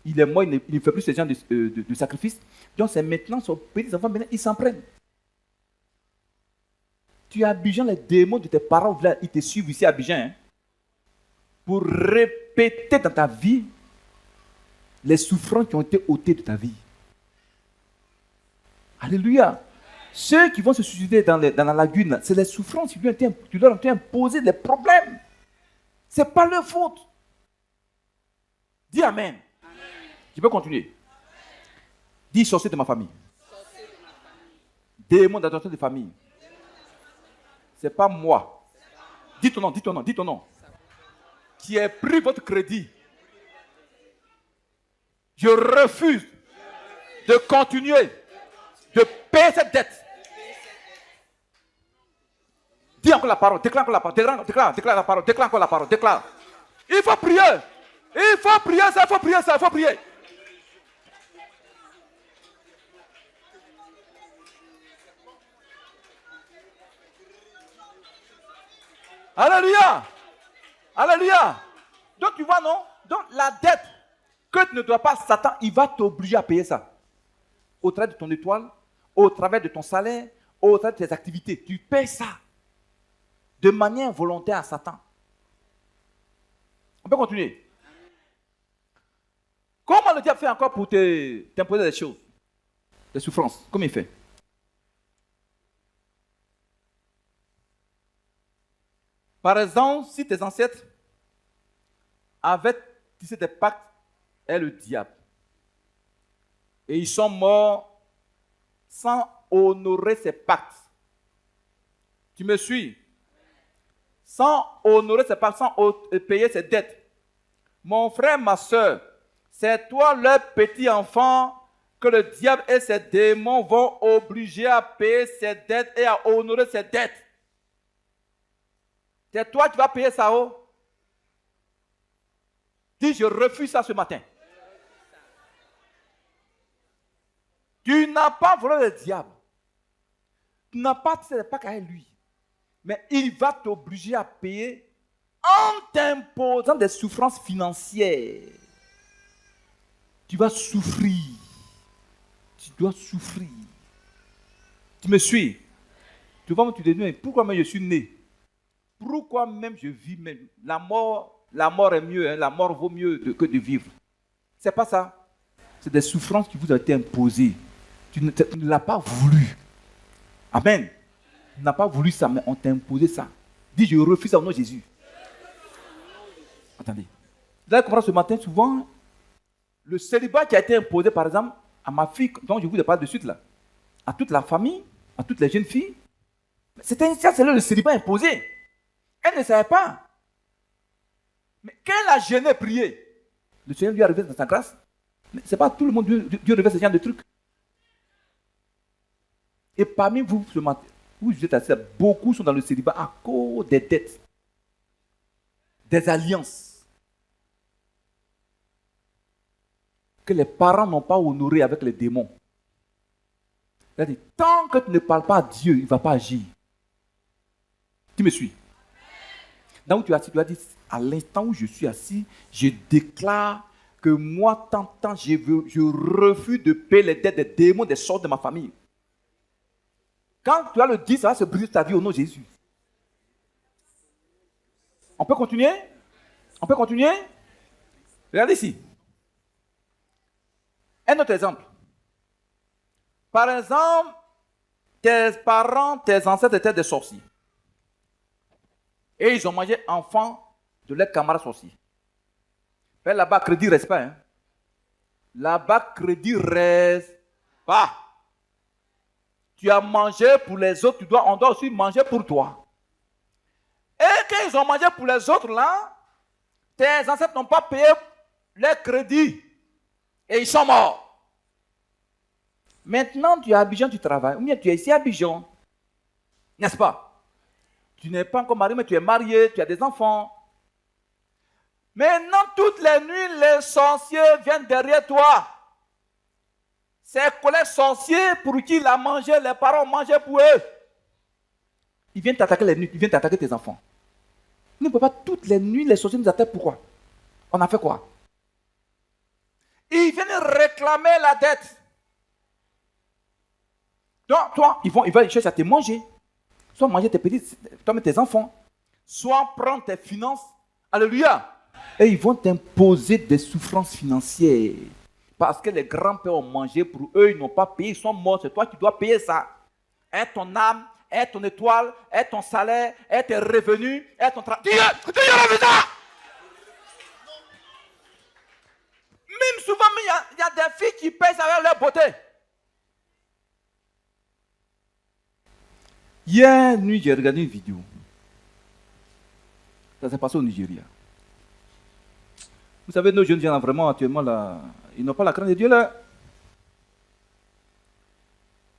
Il est mort, il ne fait plus ce genre de sacrifice. Donc, c'est maintenant son petit enfant, maintenant, ils s'en prennent. Tu es à Abidjan, les démons de tes parents, ils te suivent ici à Abidjan. Hein, pour répéter dans ta vie les souffrances qui ont été ôtées de ta vie. Alléluia. Ceux qui vont se suicider dans la lagune, c'est les souffrances qui leur ont été imposées, les problèmes. Ce n'est pas leur faute. Dis Amen. Tu peux continuer. Dis sorcier de ma famille. Démon d'adoration de famille. Ce n'est pas moi. Dis ton nom. Qui a pris votre crédit. Je refuse de continuer de payer cette dette. Dis encore la parole, déclare encore la parole, déclare la parole, déclare encore la parole, déclare. Il faut prier. Il faut prier. Alléluia. Donc tu vois, non? Donc la dette que tu ne dois pas, Satan, il va t'obliger à payer ça. Au travers de ton étoile, au travers de ton salaire, au travers de tes activités. Tu payes ça. De manière volontaire à Satan. On peut continuer. Comment le diable fait encore pour t'imposer des choses? Des souffrances. Comment il fait? Par exemple, si tes ancêtres avaient tissé des pactes avec le diable, et ils sont morts sans honorer ces pactes. Tu me suis? Sans honorer ses pactes, sans payer ses dettes. Mon frère, ma soeur, c'est toi leur petit enfant que le diable et ses démons vont obliger à payer ses dettes et à honorer ses dettes. C'est toi qui vas payer ça. Oh. Dis, je refuse ça ce matin. Tu n'as pas volé le diable. Tu n'as pas tissé des pactes avec lui. Mais il va t'obliger à payer en t'imposant des souffrances financières. Tu vas souffrir. Tu dois souffrir. Tu me suis? Tu vas me dire, pourquoi même je suis né? Pourquoi même je vis même? La mort est mieux, hein? La mort vaut mieux que de vivre. C'est pas ça. C'est des souffrances qui vous ont été imposées. Tu ne l'as pas voulu. Amen. Tu n'as pas voulu ça, mais on t'a imposé ça. Dis, je refuse ça au nom de Jésus. Attendez. Vous allez comprendre ce matin, souvent, le célibat qui a été imposé, par exemple, à ma fille, dont je vous parle de suite là, à toute la famille, à toutes les jeunes filles, c'était le célibat imposé. Elle ne savait pas. Mais quand elle a jeûné, prié, le Seigneur lui a révélé dans sa grâce. Mais ce n'est pas tout le monde Dieu révèle ce genre de trucs. Et parmi vous, ce matin, vous êtes assis, beaucoup sont dans le célibat à cause des dettes, des alliances que les parents n'ont pas honorées avec les démons. C'est-à-dire, tant que tu ne parles pas à Dieu, il ne va pas agir. Tu me suis? Là où tu es assis, tu as dit, à l'instant où je suis assis, je déclare que moi, tant, je refuse de payer les dettes des démons, des sorts de ma famille. Quand tu vas le dire, ça va se briser ta vie au nom de Jésus. On peut continuer? On peut continuer? Regardez ici. Un autre exemple. Par exemple, tes parents, tes ancêtres étaient des sorciers. Et ils ont mangé enfant de leurs camarades sorciers. Mais là-bas, crédit reste pas. Hein? Là-bas, crédit reste pas. Tu as mangé pour les autres, on doit aussi manger pour toi. Et quand ils ont mangé pour les autres, là, tes ancêtres n'ont pas payé leur crédit. Et ils sont morts. Maintenant, tu es à Abidjan, tu travailles. Ou bien tu es ici à Abidjan. N'est-ce pas? Tu n'es pas encore marié, mais tu es marié, tu as des enfants. Maintenant, toutes les nuits, les sorciers viennent derrière toi. Ces collègues sorciers pour qui il a mangé, les parents ont mangé pour eux. Ils viennent t'attaquer les nuits, ils viennent t'attaquer tes enfants. Nous ne pouvons pas toutes les nuits, les sorciers nous attaquent. Pourquoi? On a fait quoi? Ils viennent réclamer la dette. Donc, toi, ils vont chercher à te manger. Soit manger tes petits, toi, tes enfants. Soit prendre tes finances. Alléluia. Et ils vont t'imposer des souffrances financières. Parce que les grands-pères ont mangé pour eux, ils n'ont pas payé, ils sont morts. C'est toi qui dois payer ça. Est ton âme, est ton étoile, est ton salaire, est tes revenus, est ton travail. Dieu le ça. Même souvent, il y a des filles qui pèsent avec leur beauté. Hier nuit, j'ai regardé une vidéo. Ça s'est passé au Nigeria. Vous savez, nos jeunes gens, vraiment, actuellement, là, ils n'ont pas la crainte de Dieu, là.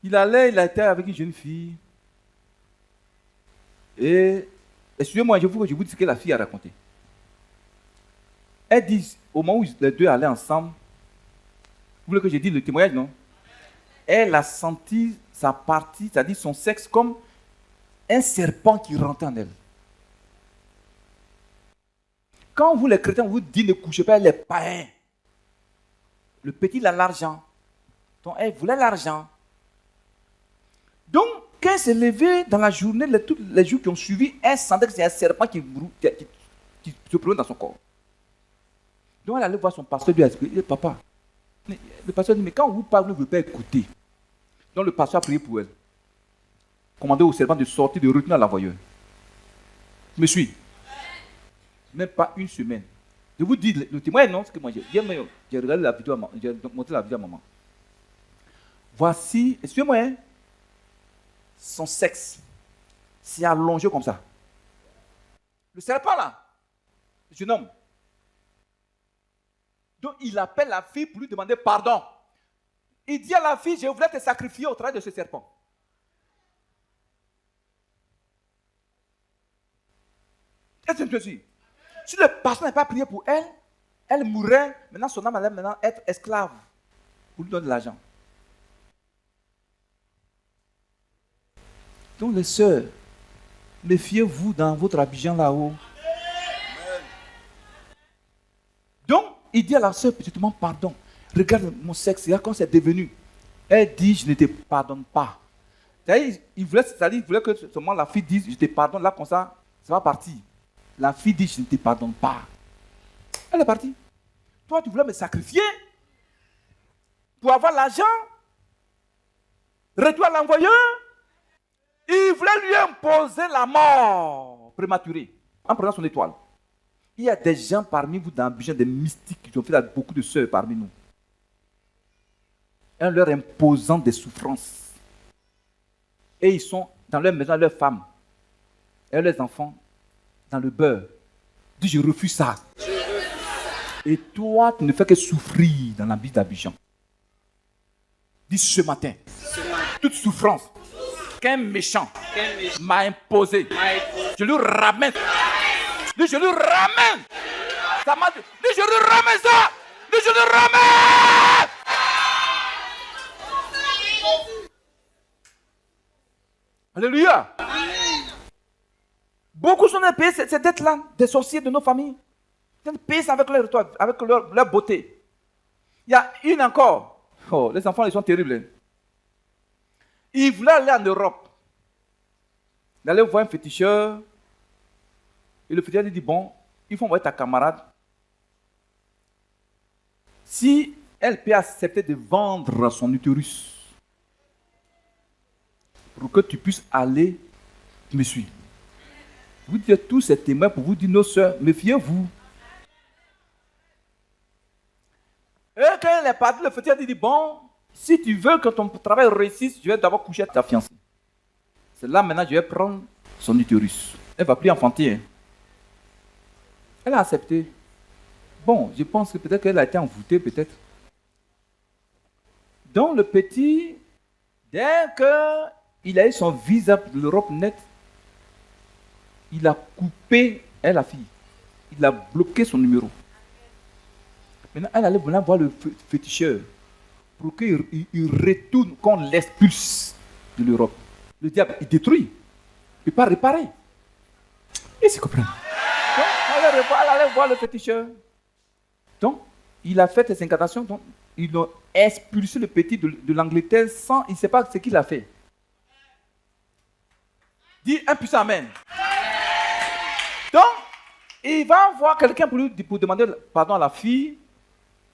Il a été avec une jeune fille. Et, excusez-moi, je vous dis ce que la fille a raconté. Elle dit, au moment où les deux allaient ensemble, vous voulez que je dise le témoignage, non? Elle a senti sa partie, c'est-à-dire son sexe, comme un serpent qui rentrait en elle. Quand vous les chrétiens vous dites ne couchez pas les païens, le petit il a l'argent, donc elle voulait l'argent. Donc quand elle s'est levée dans la journée, tous les jours qui ont suivi, elle sentait que c'est un serpent qui se promenait dans son corps. Donc elle allait voir son pasteur, lui a dit, papa, le pasteur dit, mais quand on vous parle, vous ne voulez pas écouter. Donc le pasteur a prié pour elle. Commandé au serpent de sortir, de retenir l'envoyeur. Je me suis. Même pas une semaine. Je vous dis le témoignage, non, ce que moi j'ai regardé la vidéo, j'ai montré la vidéo à maman. Voici, excusez-moi, hein, son sexe s'est allongé comme ça. Le serpent là, le jeune homme. Donc il appelle la fille pour lui demander pardon. Il dit à la fille, je voulais te sacrifier au travers de ce serpent. Est-ce que je suis? Si le pasteur n'avait pas prié pour elle, elle mourrait. Maintenant, son âme allait maintenant être esclave pour lui donner de l'argent. Donc, les sœurs, méfiez-vous dans votre Abidjan là-haut. Donc, il dit à la sœur, je te demande pardon. Regarde mon sexe, regarde comment c'est devenu. Elle dit, je ne te pardonne pas. C'est-à-dire, il voulait que seulement la fille dise, je te pardonne, là, comme ça va partir. La fille dit, je ne te pardonne pas. Elle est partie. Toi, tu voulais me sacrifier pour avoir l'argent. Retour à l'envoyeur. Il voulait lui imposer la mort prématurée en prenant son étoile. Il y a des gens parmi vous dans Abidjan, des mystiques qui ont fait beaucoup de sœurs parmi nous. En leur imposant des souffrances. Et ils sont dans leur maison, leurs femmes et leurs enfants dans le beurre. Dis, je refuse ça. Et toi, tu ne fais que souffrir dans la vie d'Abidjan. Dis ce matin, toute souffrance qu'un méchant m'a imposée, je lui ramène. Dis, je lui ramène. Ça m'a dit, dis, je lui ramène ça. Dis, je lui ramène. Alléluia. Beaucoup sont payés ces dettes-là, des sorciers de nos familles. Ils sont payés avec leur beauté. Il y a une encore. Oh, les enfants, ils sont terribles. Hein. Ils voulaient aller en Europe. Ils allaient voir un féticheur. Et le féticheur lui dit, bon, il faut envoyer ta camarade. Si elle peut accepter de vendre son utérus pour que tu puisses aller, tu me suis. Vous dites tous ces témoins pour vous dire, nos sœurs, méfiez-vous. Et quand elle est partie, le féticheur dit, bon, si tu veux que ton travail réussisse, je vais d'abord coucher avec ta fiancée. C'est là maintenant que je vais prendre son utérus. Elle ne va plus enfanter. Hein. Elle a accepté. Bon, je pense que peut-être qu'elle a été envoûtée, peut-être. Donc le petit, dès qu'il a eu son visa de l'Europe net, il a coupé, la fille. Il a bloqué son numéro. Maintenant, elle allait venir voir le féticheur pour qu'il retourne, qu'on l'expulse de l'Europe. Le diable, il détruit. Il ne peut pas réparer. Et c'est compris. Donc, elle allait voir le féticheur. Donc, il a fait des incantations. Donc, ils ont expulsé le petit de l'Angleterre sans, il ne sait pas ce qu'il a fait. Dis un puissant amen. Donc, il va voir quelqu'un pour demander pardon à la fille.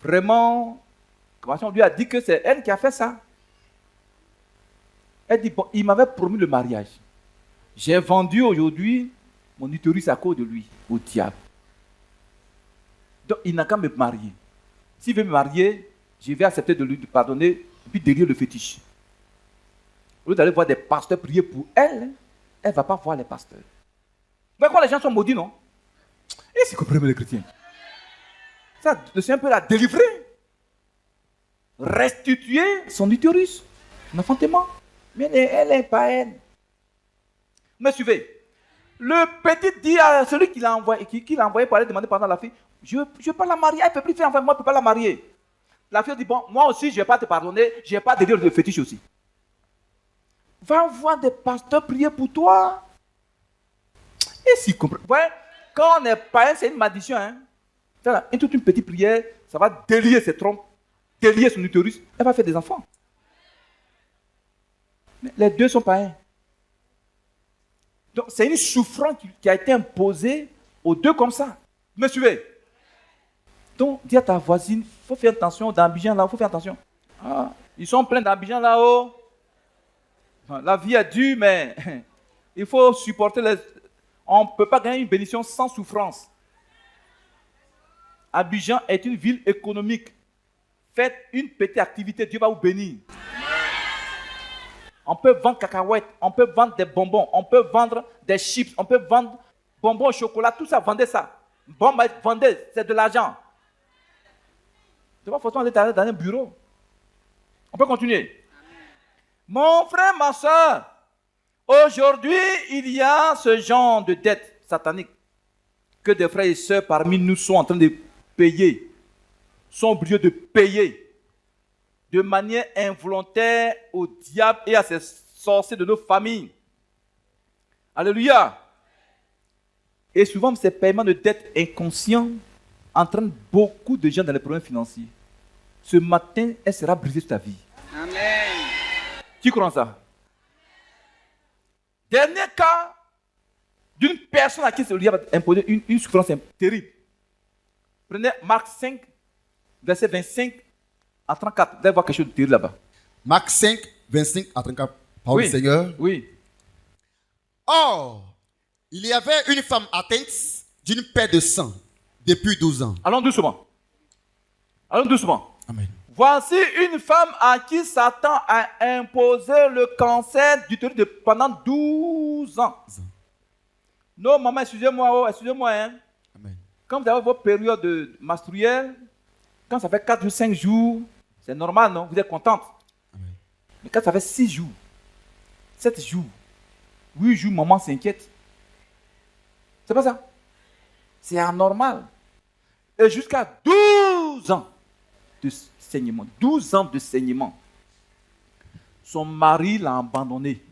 Vraiment, on lui a dit que c'est elle qui a fait ça. Elle dit, bon, il m'avait promis le mariage. J'ai vendu aujourd'hui mon utérus à cause de lui, au diable. Donc, il n'a qu'à me marier. S'il veut me marier, je vais accepter de lui pardonner et puis délire le fétiche. Au lieu d'aller voir des pasteurs prier pour elle, elle ne va pas voir les pasteurs. Vous voyez quoi, les gens sont maudits, non? Et c'est compris les chrétiens. Ça, le Seigneur peut la délivrer. Restituer son utérus, son enfantement. Mais elle est païenne. Vous me suivez? Le petit dit à celui qui l'a envoyé pour aller demander pardon à la fille, je ne vais pas la marier, elle ne peut plus faire, enfin, moi je ne peux pas la marier. La fille dit, bon, moi aussi je ne vais pas te pardonner, je ne vais pas délire de fétiche aussi. Va voir des pasteurs prier pour toi. Et si comprend. Vous voyez, quand on est païen, c'est une malédiction. Hein? Toute une petite prière, ça va délier ses trompes, délier son utérus, elle va faire des enfants. Mais les deux sont païens. Donc c'est une souffrance qui a été imposée aux deux comme ça. Vous me suivez? Donc dis à ta voisine, il faut faire attention dans Abidjan là-haut, il faut faire attention. Ah, ils sont pleins d'Abidjan là-haut. La vie est dure, mais il faut supporter les... On ne peut pas gagner une bénédiction sans souffrance. Abidjan est une ville économique. Faites une petite activité, Dieu va vous bénir. On peut vendre cacahuètes, on peut vendre des bonbons, on peut vendre des chips, on peut vendre bonbons au chocolat, tout ça, vendez ça. Bon, vendez, c'est de l'argent. Tu vas forcément aller dans un bureau. On peut continuer. Mon frère, ma soeur, aujourd'hui, il y a ce genre de dette satanique que des frères et sœurs parmi nous sont en train de payer, sont obligés de payer de manière involontaire au diable et à ses sorciers de nos familles. Alléluia. Et souvent, ces paiements de dettes inconscients entraînent beaucoup de gens dans les problèmes financiers. Ce matin, elle sera brisée sur ta vie. Amen. Qui croit en ça? Dernier cas d'une personne à qui le diable a imposé une souffrance terrible. Prenez Marc 5, verset 25 à 34. Vous allez voir quelque chose de terrible là-bas. Marc 5, 25 à 34. Parole du Seigneur. Oui. Or, il y avait une femme atteinte d'une perte de sang depuis 12 ans. Allons doucement. Allons doucement. Amen. Voici une femme à qui Satan a imposé le cancer du thyroïde pendant 12 ans. Non, maman, excusez-moi, hein. Amen. Quand vous avez vos périodes menstruelles, quand ça fait 4 ou 5 jours, c'est normal, non? Vous êtes contente. Amen. Mais quand ça fait 6 jours, 7 jours, 8 jours, maman s'inquiète. C'est pas ça? C'est anormal. Et jusqu'à 12 ans de saignement. 12 ans de saignement. Son mari l'a abandonnée.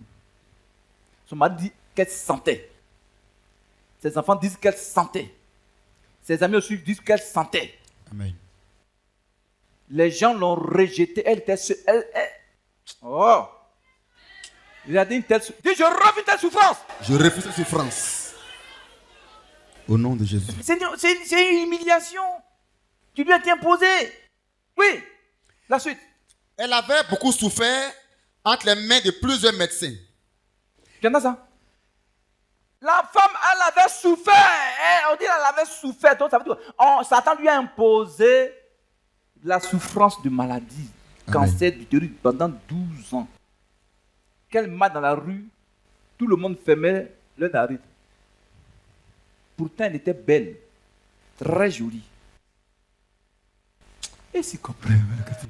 Son mari dit qu'elle sentait. Ses enfants disent qu'elle sentait. Ses amis aussi disent qu'elle sentait. Amen. Les gens l'ont rejetée. Elle était seule. Oh! Il a dit une telle souffrance. Dis, je refuse une telle souffrance. Je refuse cette souffrance. Au nom de Jésus. C'est une humiliation. Tu lui as été imposé. Oui. La suite. Elle avait beaucoup souffert entre les mains de plusieurs médecins. Tu entends ça? La femme, elle avait souffert. On dit qu'elle avait souffert. Donc, ça veut dire, Satan lui a imposé la souffrance de maladie, cancer du thyroïde pendant 12 ans. Qu'elle marche dans la rue, tout le monde fermait le narine. Pourtant, elle était belle, très jolie. Et s'il comprend.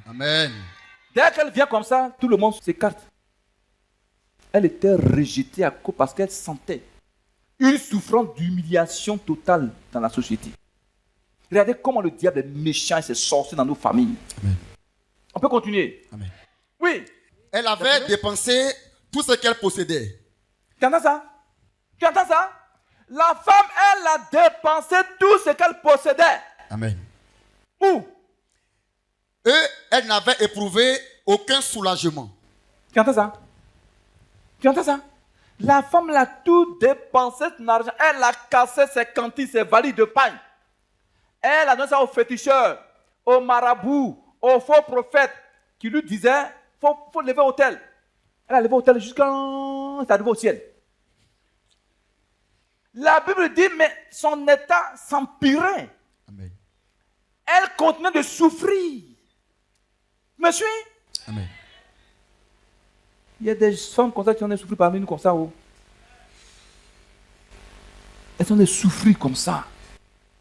Amen. Dès qu'elle vient comme ça, tout le monde s'écarte. Elle était rejetée à cause parce qu'elle sentait une souffrance d'humiliation totale dans la société. Regardez comment le diable est méchant et s'est sorti dans nos familles. Amen. On peut continuer. Amen. Oui. Elle avait dépensé tout ce qu'elle possédait. Tu entends ça? Tu entends ça? La femme, elle a dépensé tout ce qu'elle possédait. Amen. Où? Et elle n'avait éprouvé aucun soulagement. Tu entends ça? Tu entends ça? La femme l'a tout dépensé son argent. Elle a cassé ses cantines, ses valises de pain. Elle a donné ça aux féticheurs, aux marabouts, aux faux prophètes qui lui disaient faut lever l'autel. Elle a levé l'autel jusqu'à ça arrive au ciel. La Bible dit, mais son état s'empirait. Amen. Elle continuait de souffrir. Tu me suis? Amen. Il y a des femmes comme ça qui ont souffert parmi nous comme ça. Oh. Elles ont des souffrir comme ça.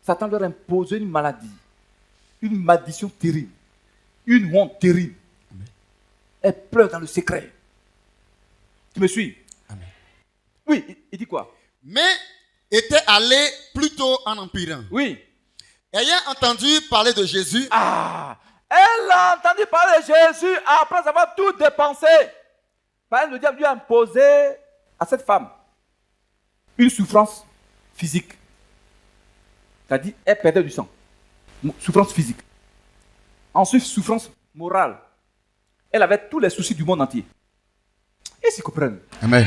Satan leur a imposé une maladie, une malédiction terrible, une honte terrible. Amen. Elle pleure dans le secret. Tu me suis? Amen. Oui, il dit quoi? Mais était allé plutôt en empirant. Oui. Ayant entendu parler de Jésus, Elle a entendu parler de Jésus après avoir tout dépensé. Le diable lui a imposé à cette femme une souffrance physique. C'est-à-dire, elle perdait du sang. Souffrance physique. Ensuite, souffrance morale. Elle avait tous les soucis du monde entier. Et s'ils comprennent. Amen.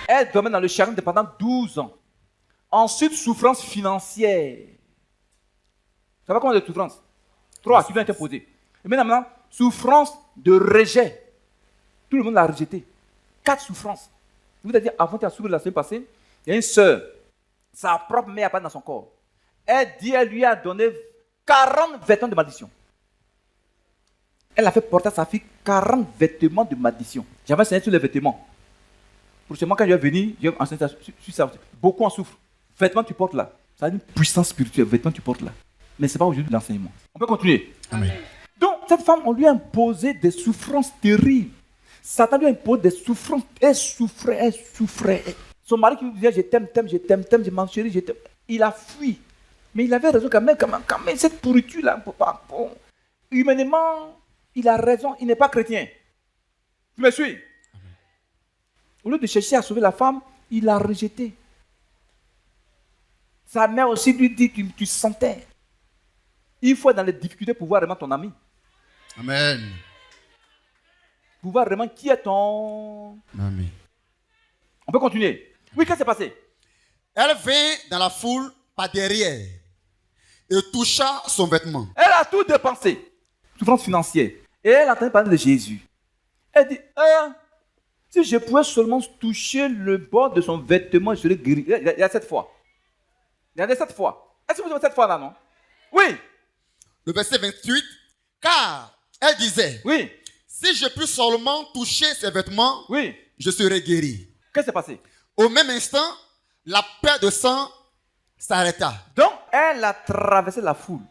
Elle dormait dans le chagrin pendant 12 ans. Ensuite, souffrance financière. Ça va combien de souffrances? 3 qui viennent être posées. Et maintenant, souffrance de rejet. Tout le monde l'a rejeté. 4 souffrances. Je vous ai dit, avant de souffrir la semaine passée, il y a une sœur. Sa propre mère apparaît dans son corps. Elle lui a donné 40 vêtements de malédiction. Elle a fait porter à sa fille 40 vêtements de malédiction. J'avais enseigné tous les vêtements. Prochainement, quand je vais venir, je vais enseigner sur ça. Beaucoup en souffrent. Vêtements que tu portes là. Ça a une puissance spirituelle. Vêtements que tu portes là. Mais ce n'est pas aujourd'hui l'enseignement. On peut continuer. Amen. Donc, cette femme, on lui a imposé des souffrances terribles. Satan lui a imposé des souffrances. Elle souffrait. Son mari qui lui disait, je t'aime, je m'en chéris, je t'aime. Il a fui. Mais il avait raison quand même, cette pourriture-là, humainement, il a raison, il n'est pas chrétien. Tu me suis? Au lieu de chercher à sauver la femme, il l'a rejetée. Sa mère aussi lui dit, tu sentais. Il faut être dans les difficultés pour voir vraiment ton ami. Amen. Pour voir vraiment qui est ton... Amen. On peut continuer. Oui, qu'est-ce qui s'est passé? Elle vint dans la foule par derrière et toucha son vêtement. Elle a tout dépensé. Souffrance financière. Et elle a entendu parler de Jésus. Elle dit, si je pouvais seulement toucher le bord de son vêtement, je serais guéri. Il y a cette foi. Regardez cette foi. Est-ce que vous avez cette foi là, non? Oui, Le verset 28. Car elle disait, oui, si je puis seulement toucher ses vêtements, oui. je serai guéri. Qu'est-ce qui s'est passé? Au même instant, la perte de sang s'arrêta. Donc, elle a traversé la foule.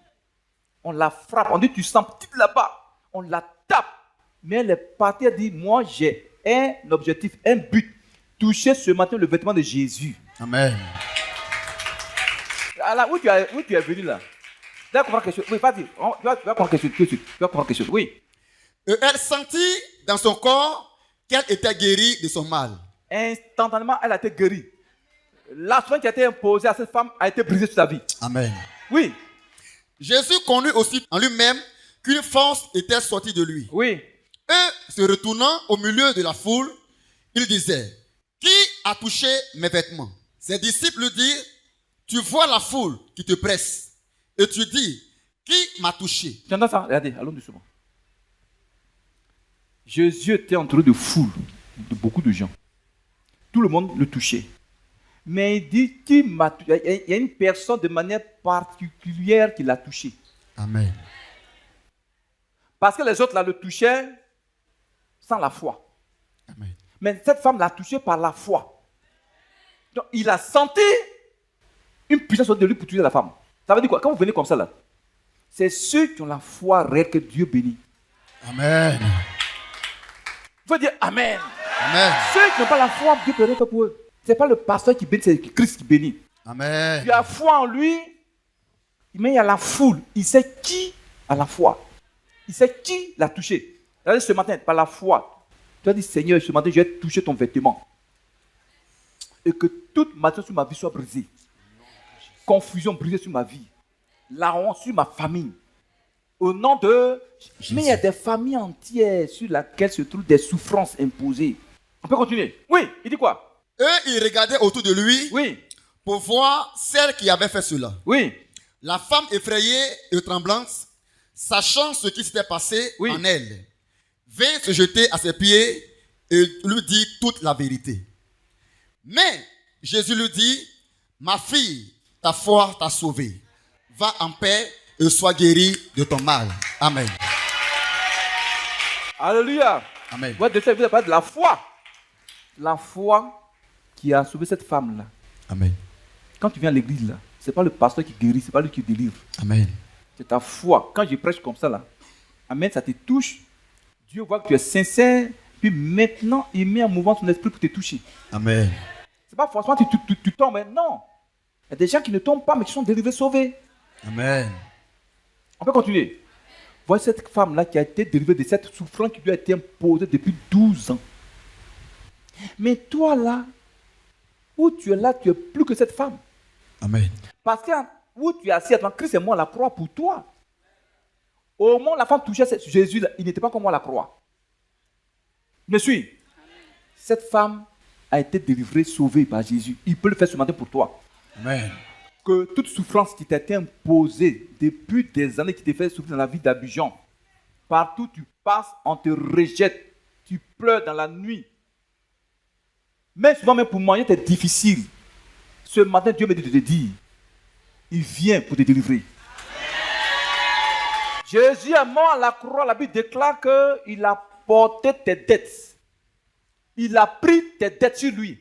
On la frappe. On dit, tu sens petite là-bas. On la tape. Mais elle est partie. Elle dit, moi, j'ai un objectif, un but. Toucher ce matin le vêtement de Jésus. Amen. Alors, où tu es venu là? Tu vas comprendre quelque chose. Oui, vas-y. Tu vas comprendre quelque chose. Tout de suite. Tu vas comprendre quelque chose. Oui. Et elle sentit dans son corps qu'elle était guérie de son mal. Instantanément, elle a été guérie. La souffrance qui a été imposée à cette femme a été brisée sur sa vie. Amen. Oui. Jésus connut aussi en lui-même qu'une force était sortie de lui. Oui. Et se retournant au milieu de la foule, il disait, qui a touché mes vêtements? Ses disciples lui dirent, tu vois la foule qui te presse. Et tu dis, qui m'a touché? Tu entends ça? Regardez, allons doucement. Jésus était entouré de foule, de beaucoup de gens. Tout le monde le touchait. Mais il dit, qui m'a touché? Il y a une personne de manière particulière qui l'a touché. Amen. Parce que les autres là, le touchaient sans la foi. Amen. Mais cette femme l'a touché par la foi. Donc, il a senti une puissance de lui pour tuer la femme. Ça veut dire quoi? Quand vous venez comme ça là, c'est ceux qui ont la foi réelle que Dieu bénit. Amen. Il faut dire Amen. Amen. Ceux qui n'ont pas la foi, Dieu peut rien faire pour eux. Ce n'est pas le pasteur qui bénit, c'est Christ qui bénit. Amen. Tu as foi en lui, mais il y a la foule. Il sait qui a la foi. Il sait qui l'a touché. Regardez ce matin, par la foi, tu as dit Seigneur, ce matin, je vais toucher ton vêtement. Et que toute maladie sur ma vie soit brisée. Confusion brisée sur ma vie. La honte sur ma famille. Au nom de... Mais il y a des familles entières sur lesquelles se trouvent des souffrances imposées. On peut continuer. Oui, il dit quoi? Eux, ils regardaient autour de lui Oui, pour voir celle qui avait fait cela. oui, La femme effrayée et tremblante, sachant ce qui s'était passé Oui. en elle, vint se jeter à ses pieds et lui dit toute la vérité. Mais Jésus lui dit, ma fille, ta foi t'a sauvée. Va en paix et sois guérie de ton mal. Amen. alléluia. Amen. Vous avez parlé de la foi. La foi qui a sauvé cette femme-là. Amen. Quand tu viens à l'église, là, ce n'est pas le pasteur qui guérit, ce n'est pas lui qui délivre. Amen. C'est ta foi. Quand je prêche comme ça, là, amen, ça te touche. Dieu voit que tu es sincère, puis maintenant, il met en mouvement son esprit pour te toucher. Amen. Ce n'est pas forcément que tu tombes, mais non. Il y a des gens qui ne tombent pas, mais qui sont délivrés, sauvés. Amen. On peut continuer. Voici cette femme-là qui a été délivrée de cette souffrance qui lui a été imposée depuis 12 ans. Mais toi, là, où tu es là, tu es plus que cette femme. Amen. Parce que où tu es assis, attends, Christ est mort à la croix pour toi. Au moment où la femme touchait Jésus, là, il n'était pas comme moi à la croix. Me suis. Cette femme a été délivrée, sauvée par Jésus. Il peut le faire ce matin pour toi. Amen. Que toute souffrance qui t'a été imposée depuis des années, qui t'a fait souffrir dans la vie d'Abidjan, partout où tu passes, on te rejette. Tu pleures dans la nuit. Mais souvent, même pour manger, c'est difficile. Ce matin, Dieu me dit de te dire, il vient pour te délivrer. Jésus est mort à la croix. La Bible déclare qu'il a porté tes dettes. Il a pris tes dettes sur lui.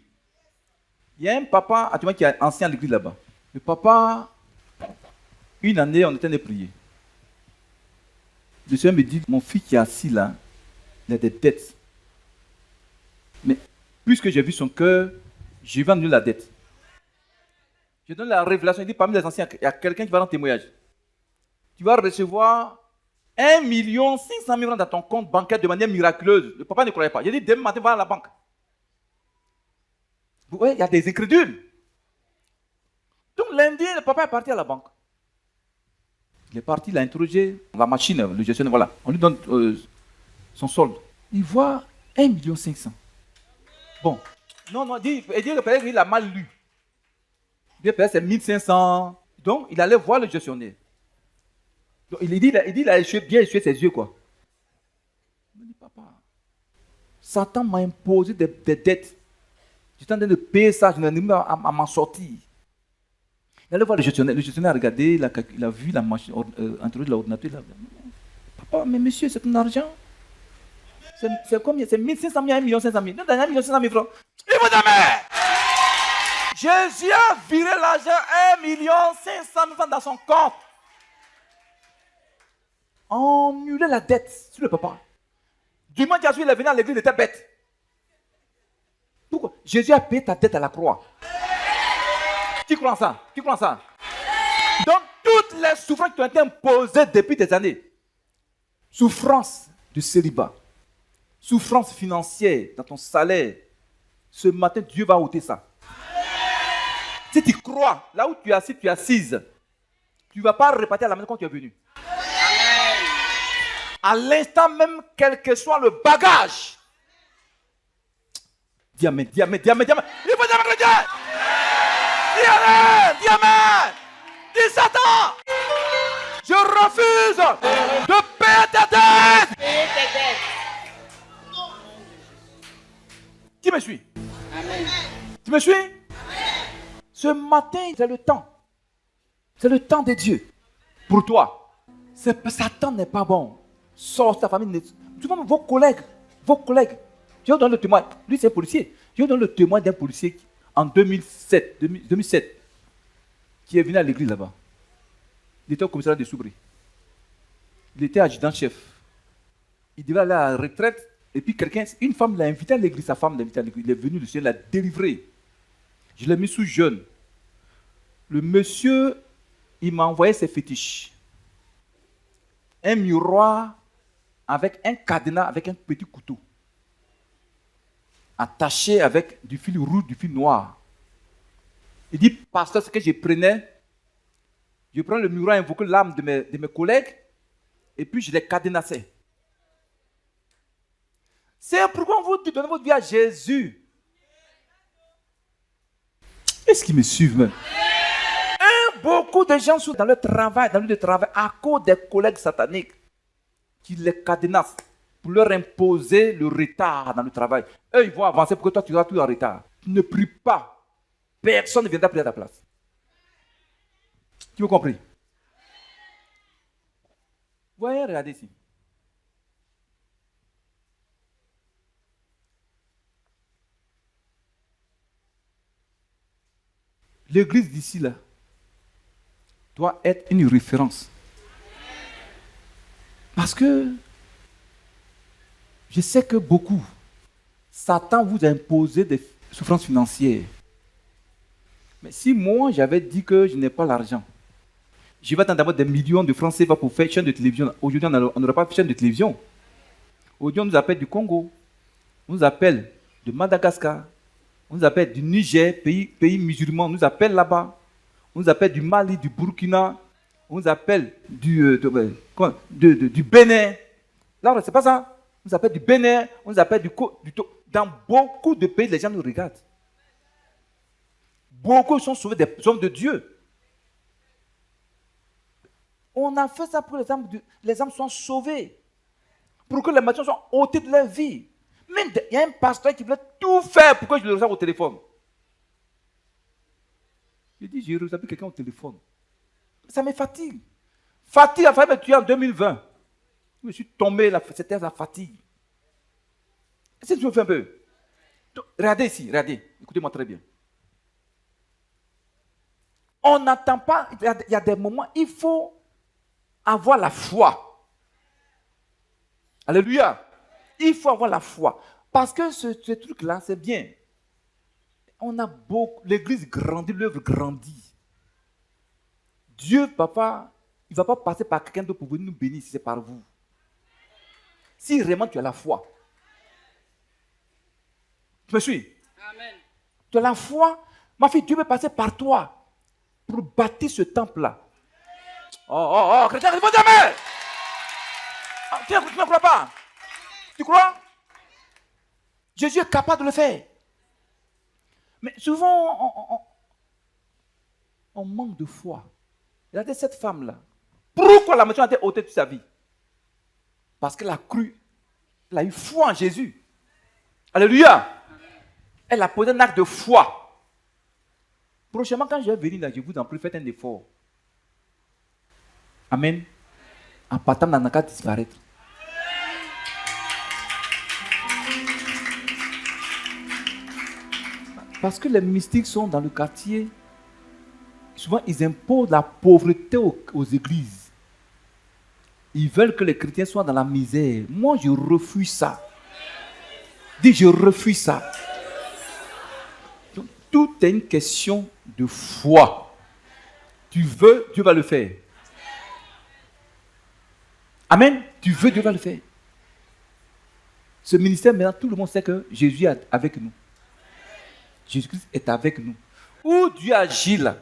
Il y a un papa actuellement qui est ancien à l'église là-bas. Le papa, une année, on était en train de prier. Le Seigneur me dit, mon fils qui est assis là, il a des dettes. Mais puisque j'ai vu son cœur, je vais annuler la dette. Je donne la révélation, il dit, parmi les anciens, il y a quelqu'un qui va rendre témoignage. Tu vas recevoir 1 500 000 francs dans ton compte bancaire de manière miraculeuse. Le papa ne croyait pas. J'ai dit, demain matin, va à la banque. Vous voyez, il y a des incrédules. Donc lundi, le papa est parti à la banque. Il est parti, il a interrogé la machine, le gestionnaire, voilà. On lui donne son solde. Il voit 1 500 000. Bon. Non, il dit que peut-être qu'il a mal lu. Il dit peut-être c'est 1500. Donc, il allait voir le gestionnaire. Donc, il dit il a bien échoué ses yeux, quoi. Il me dit, papa, Satan m'a imposé des dettes. J'étais en train de payer ça, je n'arrive pas à m'en sortir. Il allait voir le gestionnaire. Le gestionnaire a regardé, il a vu la machine, introduit l'ordinateur. Il a dit, papa, mais monsieur, c'est ton argent. C'est combien? C'est 1500 000, 1 500 000. Donne 1 500 000 francs. Il vous jamais. Jésus a viré l'argent 1 500 000 francs dans son compte. Annulé la dette sur le papa. Du moment qu'il est venu à l'église, il était bête. Pourquoi? Jésus a payé ta dette à la croix. Qui croit en ça? Qui croit en ça? Donc, toutes les souffrances qui ont été imposées depuis des années, souffrance du célibat, souffrance financière dans ton salaire, ce matin, Dieu va ôter ça. Si tu crois, là où tu es assis, tu es assise, tu ne vas pas repartir à la maison quand tu es venu. À l'instant même, quel que soit le bagage, dis amen, dis amen, dis amen, dis amen. Il faut dire avec le Dieu. Dis amen, dis amen. Dis Satan, je refuse de payer ta dette. Qui me suit? Amen. Tu me suis? Ce matin, c'est le temps. C'est le temps de Dieu. Pour toi. Satan n'est pas bon. Sors ta famille. Tu vois, vos collègues. Je vous donne le témoin. Lui, c'est un policier. Je vous donne le témoin d'un policier en 2007, qui est venu à l'église là-bas. Il était au commissariat de Soubry. Il était adjudant-chef. Il devait aller à la retraite. Et puis une femme l'a invité à l'église. Sa femme l'a invité à l'église. Il est venu, le Seigneur l'a délivré. Je l'ai mis sous jeûne. Le monsieur, il m'a envoyé ses fétiches. Un miroir avec un cadenas, avec un petit couteau. Attaché avec du fil rouge, du fil noir. Il dit, pasteur, ce que je prenais, je prends le miroir, invoquer l'âme de mes collègues, et puis je les cadenassais. C'est pourquoi vous donnez votre vie à Jésus. Est-ce qu'ils me suivent même? Beaucoup de gens sont dans le travail, à cause des collègues sataniques qui les cadenassent pour leur imposer le retard dans le travail. Eux, ils vont avancer pour que toi, tu sois tout en retard. Tu ne pries pas. Personne ne viendra prier à ta place. Tu m'as compris? Voyez, regardez ici. L'église d'ici, là, doit être une référence. Parce que je sais que beaucoup, Satan vous a imposé des souffrances financières. Mais si moi, j'avais dit que je n'ai pas l'argent, je vais attendre d'avoir des millions de francs CFA pour faire chaîne de télévision. Aujourd'hui, on n'aura pas de chaîne de télévision. Aujourd'hui, on nous appelle du Congo, on nous appelle de Madagascar, on nous appelle du Niger, pays musulman, on nous appelle là-bas. On nous appelle du Mali, du Burkina, on nous appelle du Bénin. Là, c'est pas ça. On nous appelle du Bénin, on nous appelle dans beaucoup de pays, les gens nous regardent. Beaucoup sont sauvés des hommes de Dieu. On a fait ça pour que les âmes soient sauvées. Pour que les maisons soient ôtées de leur vie. Même il y a un pasteur qui voulait tout faire pour que je le reçoive au téléphone. Je dis, j'ai reçu quelqu'un au téléphone. Ça me fatigue. Fatigue a failli me tuer en 2020. Je me suis tombé, c'était la fatigue. Est-ce que tu me fais un peu? Regardez ici, regardez. Écoutez-moi très bien. On n'attend pas, il y a des moments, il faut avoir la foi. Alléluia. Il faut avoir la foi. Parce que ce truc-là, c'est bien. On a beaucoup, l'église grandit, l'œuvre grandit. Dieu, papa, il ne va pas passer par quelqu'un d'autre pour venir nous bénir si c'est par vous. Si vraiment tu as la foi. Tu me suis? Amen. Tu as la foi. Ma fille, Dieu veut passer par toi pour bâtir ce temple-là. Oh, chrétien, il faut jamais. Tu ne crois pas? Tu crois? Jésus est capable de le faire. Mais souvent, on manque de foi. Regardez cette femme-là. Pourquoi la maison a été ôtée de sa vie? Parce qu'elle a cru. Elle a eu foi en Jésus. Alléluia. Elle a posé un acte de foi. Prochainement, quand je vais venir là, je vous en prie, faites un effort. Amen. En partant, dans qu'à disparaître. Parce que les mystiques sont dans le quartier. Souvent, ils imposent la pauvreté aux églises. Ils veulent que les chrétiens soient dans la misère. Moi, je refuse ça. Dis, je refuse ça. Donc, tout est une question de foi. Tu veux, Dieu va le faire. Amen. Tu veux, Dieu va le faire. Ce ministère, maintenant, tout le monde sait que Jésus est avec nous. Jésus-Christ est avec nous. Où Dieu agit là,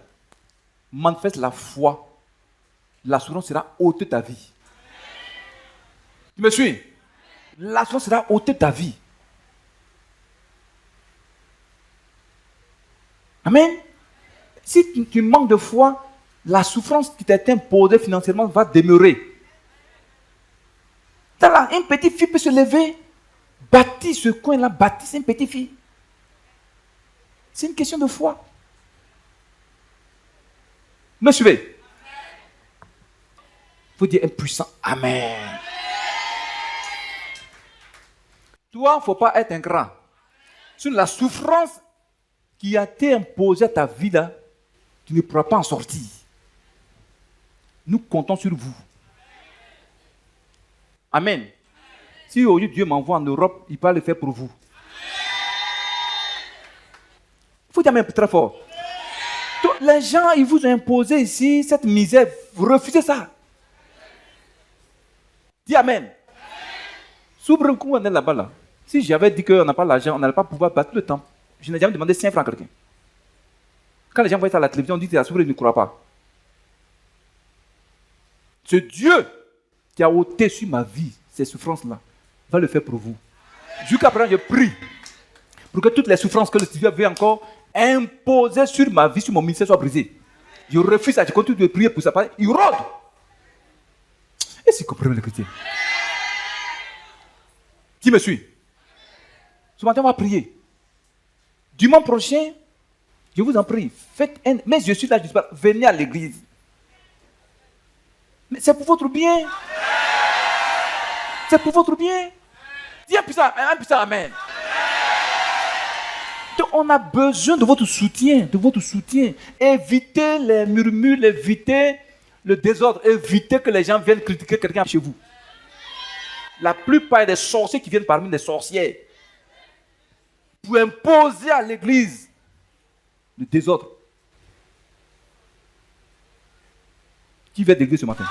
manifeste la foi. La souffrance sera ôtée de ta vie. Tu me suis? La souffrance sera ôtée de ta vie. Amen. Si tu manques de foi, la souffrance qui t'est imposée financièrement va demeurer. T'as là, une petite fille peut se lever, bâtir ce coin-là, bâtir, c'est une petite fille. C'est une question de foi. Me suivez? Il faut dire un puissant Amen. Toi, il ne faut pas être ingrat. Sur la souffrance qui a été imposée à ta vie là, tu ne pourras pas en sortir. Nous comptons sur vous. Amen. Si aujourd'hui Dieu m'envoie en Europe, il va le faire pour vous. Il faut dire un peu très fort. Donc, les gens, ils vous ont imposé ici cette misère. Vous refusez ça. Dis Amen. S'ouvre un coup, on est là-bas là. Si j'avais dit qu'on n'a pas l'argent, on n'allait pas pouvoir battre le temps. Je n'ai jamais demandé 5 francs à quelqu'un. Quand les gens voient ça à la télévision, on dit que la souffrance ne croit pas. Ce Dieu qui a ôté sur ma vie ces souffrances-là va le faire pour vous. Jusqu'à présent, je prie pour que toutes les souffrances que le Dieu avait encore imposées sur ma vie, sur mon ministère, soient brisées. Je refuse ça, je continue de prier pour ça. Il rôde. Est-ce que vous comprenez le chrétien? Qui me suit? Ce matin, on va prier. Dimanche prochain, je vous en prie, faites un... Mais je suis là, je dis pas, venez à l'église. Mais c'est pour votre bien. C'est pour votre bien. Dis un puissant Amen. Donc, on a besoin de votre soutien, Évitez les murmures, évitez le désordre, évitez que les gens viennent critiquer quelqu'un chez vous. La plupart des sorciers qui viennent parmi les sorcières pour imposer à l'église le désordre. Qui vient d'église ce matin?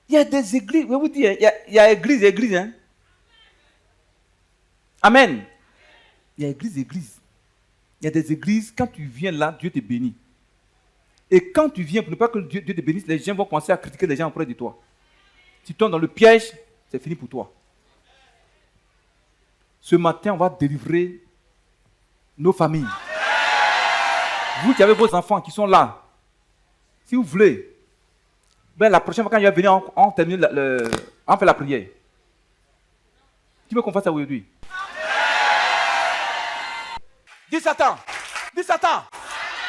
Il y a des églises, je vais vous dire, il y a église, hein. Amen. Il y a église. Il y a des églises, quand tu viens là, Dieu te bénit. Et quand tu viens, pour ne pas que Dieu te bénisse, les gens vont commencer à critiquer les gens auprès de toi. Si tu tombes dans le piège, c'est fini pour toi. Ce matin, on va délivrer nos familles. Vous qui avez vos enfants qui sont là, si vous voulez, ben la prochaine fois quand il va venir, on termine on fait la prière. Qui veut qu'on fasse ça aujourd'hui? Dis Satan,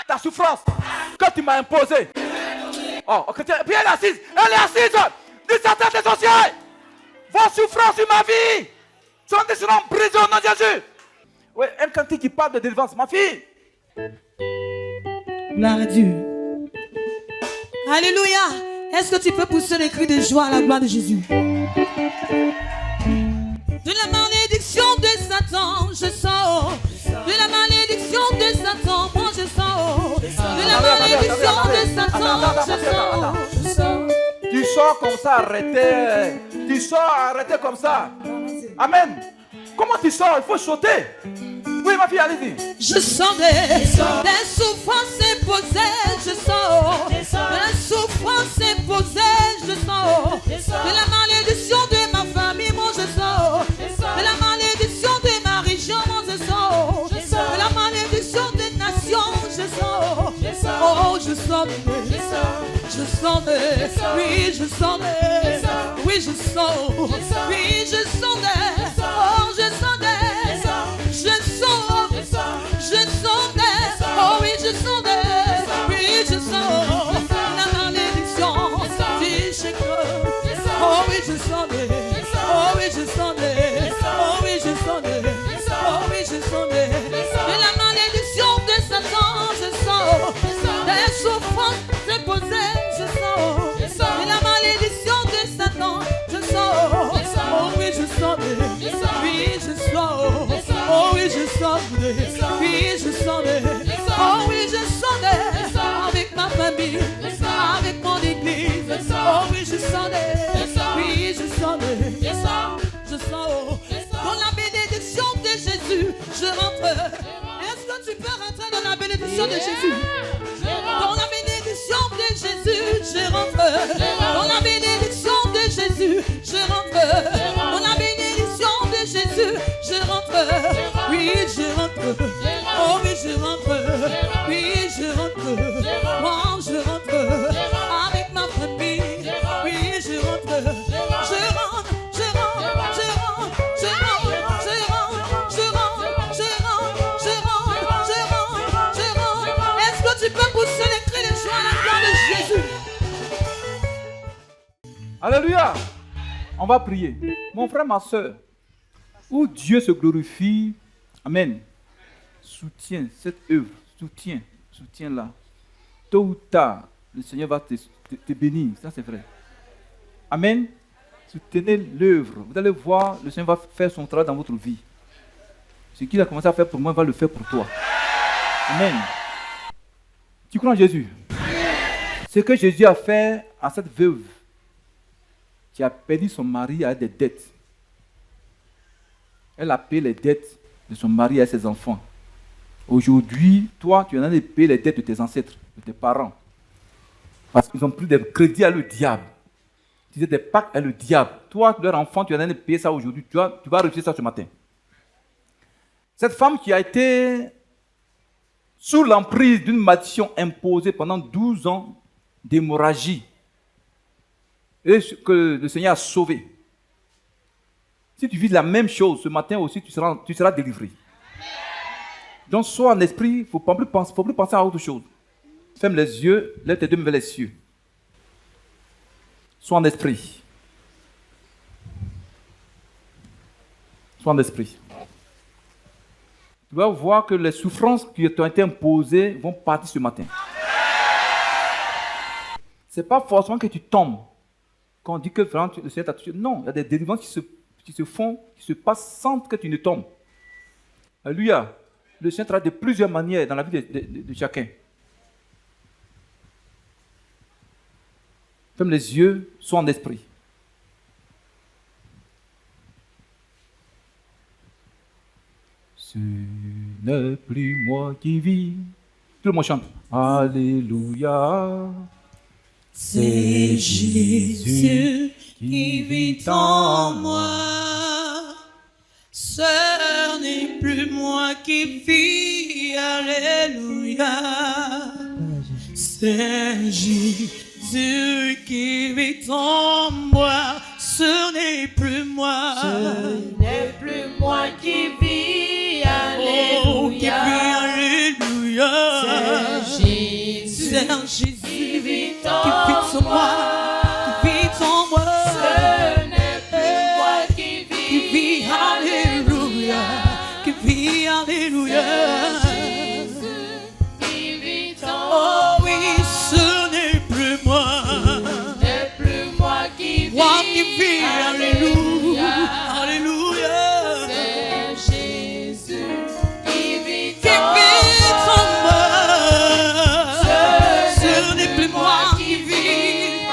ta souffrance que tu m'as imposée. Oh, ok, puis elle est assise. Dis Satan, tes sorciers, vos souffrances sur ma vie seront brisées au nom de Jésus. Oui, un cantique qui parle de délivrance, ma fille. Gloire à Dieu. Alléluia. Est-ce que tu peux pousser les cris de joie à la gloire de Jésus? De la malédiction de Satan, je sors. De la malédiction de Satan, moi je sors. De la malédiction de Satan, je sors. Tu sors comme ça, arrêtez. Tu sors, arrêtez comme ça. Amen. Comment tu sors? Il faut sauter. Oui, ma fille, allez-y. Je sors des souffrances imposées, je sors. De la souffrance imposée, je sors. De la malédiction de ma famille, moi je sors. De la malédiction de ma région, moi je sors. De la malédiction des nations, je sors. Oh, je sors. Je sors. Oui, je sors. Oui, je sors. Oui, je sors. Oh, je sors. Je sors. je sens des. Oh oui, je sens des. Oh oui, je sens des. Oh oui, je sens des. Et la malédiction de Satan, je sens. Les souffrances déposées, je sens. Et la malédiction de Satan, je sens. Oh oui, je sens des. Oui, je sens. Oh oui, je sens des. Oui, je sens des. Oh oui, je sens des. Avec ma famille, avec mon église. Oh oui, je sens des. Oui, je sens des. Je sens. Dans la bénédiction de Jésus, je rentre. Est-ce que tu peux rentrer dans la bénédiction de Jésus? Dans la bénédiction de Jésus, je rentre. Dans la bénédiction de Jésus, je rentre. Dans la bénédiction de Jésus, je rentre. Oui, je rentre. Oh oui, je rentre. Oui, je rentre. Moi, je rentre. Avec ma famille. Oui, je rentre. Je rentre. Je rentre. Je rentre. Je rentre. Je rentre. Je rentre. Je rentre. Je rentre. Je rentre. Je rentre. Est-ce que tu peux pousser les cris de joie à la gloire de Jésus? Alléluia. On va prier. Mon frère, ma soeur, où Dieu se glorifie, amen, soutiens cette œuvre, soutiens-la. Tôt ou tard, le Seigneur va te bénir, ça c'est vrai. Amen. Soutenez l'œuvre. Vous allez voir, le Seigneur va faire son travail dans votre vie. Ce qu'il a commencé à faire pour moi, il va le faire pour toi. Amen. Tu crois en Jésus? Ce que Jésus a fait à cette veuve qui a perdu son mari à des dettes. Elle a payé les dettes de son mari et ses enfants. Aujourd'hui, toi, tu es en train de payer les dettes de tes ancêtres, de tes parents. Parce qu'ils ont pris des crédits à le diable. Tu faisais des pactes à le diable. Toi, leur enfant, tu es en train de payer ça aujourd'hui. Tu vas réussir ça ce matin. Cette femme qui a été sous l'emprise d'une malédiction imposée pendant 12 ans d'hémorragie, et que le Seigneur a sauvé. Si tu vis la même chose ce matin aussi, tu seras délivré. Donc sois en esprit, il ne faut plus penser à autre chose. Ferme les yeux, lève tes deux mains vers les cieux. Sois en esprit. Sois en esprit. Tu vas voir que les souffrances qui t'ont été imposées vont partir ce matin. Ce n'est pas forcément que tu tombes. Quand on dit que vraiment le Seigneur t'a touché, non, il y a des délivrances qui se passent sans que tu ne tombes. Alléluia. Le Seigneur travaille de plusieurs manières dans la vie de chacun. Ferme les yeux, sois en esprit. Ce n'est plus moi qui vis. Tout le monde chante. Alléluia. C'est Jésus qui vit en moi. Ce n'est plus moi qui vis. Alléluia. C'est Jésus qui vit en moi. Ce n'est plus moi. Ce n'est plus moi qui vis, Oh, qui vit. alléluia. Alléluia. C'est Jésus C'est Jésus qui vit qui en vit en moi. Qui vit en moi. Ce n'est plus moi qui Qui vis, vit. Alléluia. Qui vit. Alléluia. Jésus qui vit en Oh oui, ce n'est plus moi. Ce n'est plus moi qui vis, Moi qui vis. Alléluia. Alléluia. C'est Jésus qui vit Qui vit en moi. Ce Ce n'est plus moi qui vis.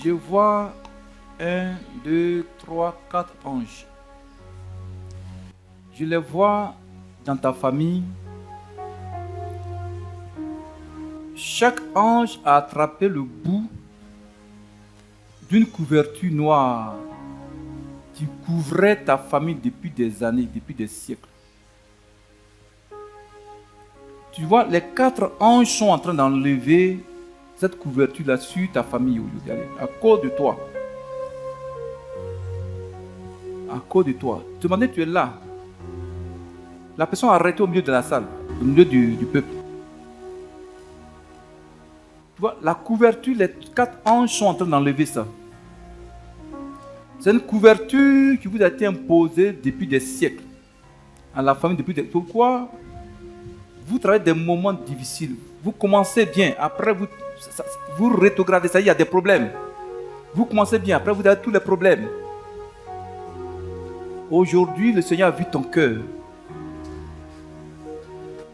Je vois 1, 2, 3, 4 anges. Je les vois dans ta famille. Chaque ange a attrapé le bout d'une couverture noire qui couvrait ta famille depuis des années, depuis des siècles. Tu vois, les 4 anges sont en train d'enlever cette couverture-là sur ta famille à cause de toi. À cause de toi. Tu te demandais, tu es là. La personne a arrêté au milieu de la salle, au milieu du peuple. Tu vois, la couverture, les 4 anges sont en train d'enlever ça. C'est une couverture qui vous a été imposée depuis des siècles. À la famille depuis des... Pourquoi vous travaillez des moments difficiles. Vous commencez bien, après vous rétrogradez, ça y est, il y a des problèmes. Vous commencez bien, après vous avez tous les problèmes. Aujourd'hui, le Seigneur a vu ton cœur.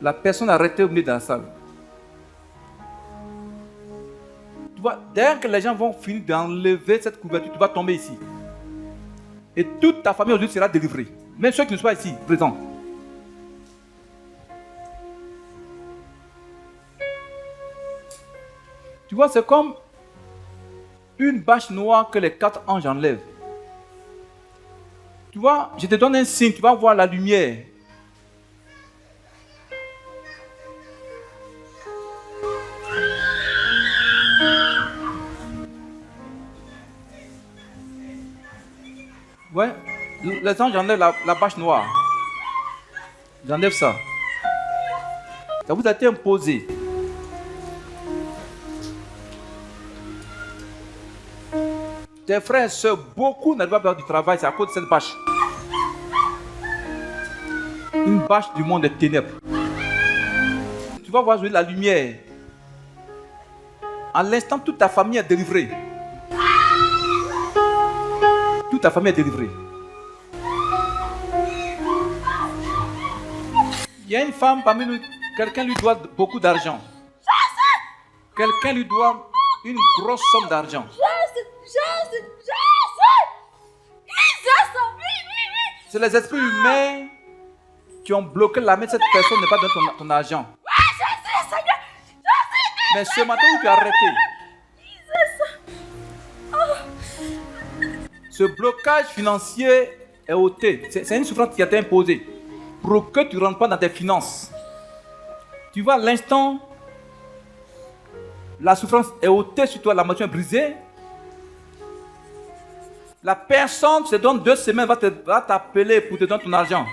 La personne a arrêté au milieu de la salle. Tu vois, dès que les gens vont finir d'enlever cette couverture, tu vas tomber ici. Et toute ta famille aujourd'hui sera délivrée. Même ceux qui ne sont pas ici, présents. Tu vois, c'est comme une bâche noire que les 4 anges enlèvent. Tu vois, je te donne un signe, tu vas voir la lumière. Ouais, les anges enlèvent la bâche noire. J'enlève ça. Ça vous a été imposé. Tes frères et soeurs, beaucoup n'arrivent pas à faire du travail, c'est à cause de cette bâche. Une bâche du monde des ténèbres. Tu vas voir la lumière. À l'instant, toute ta famille est délivrée. Toute ta famille est délivrée. Il y a une femme parmi nous, quelqu'un lui doit beaucoup d'argent. Quelqu'un lui doit une grosse somme d'argent. C'est les esprits humains qui ont bloqué la main de cette personne n'est pas donné ton argent. Mais ce matin où tu as arrêté, ce blocage financier est ôté. C'est une souffrance qui a été imposée pour que tu ne rentres pas dans tes finances. Tu vois, à l'instant, la souffrance est ôtée sur toi, la maison est brisée. La personne se donne 2 semaines, va t'appeler pour te donner ton argent.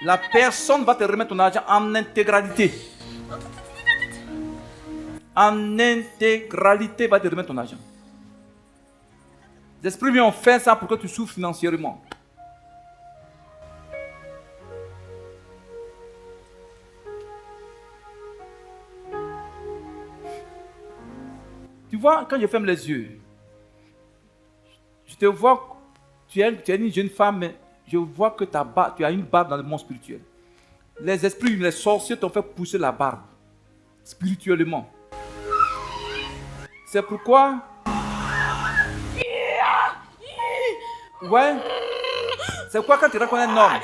La personne va te remettre ton argent en intégralité. En intégralité, va te remettre ton argent. Les esprits ont fait ça pour que tu souffres financièrement. Tu vois, quand je ferme les yeux, je te vois, tu es une jeune femme, mais je vois que tu as une barbe dans le monde spirituel. Les esprits, les sorciers t'ont fait pousser la barbe, spirituellement. C'est pourquoi... Ouais. C'est pourquoi quand tu rencontres un homme,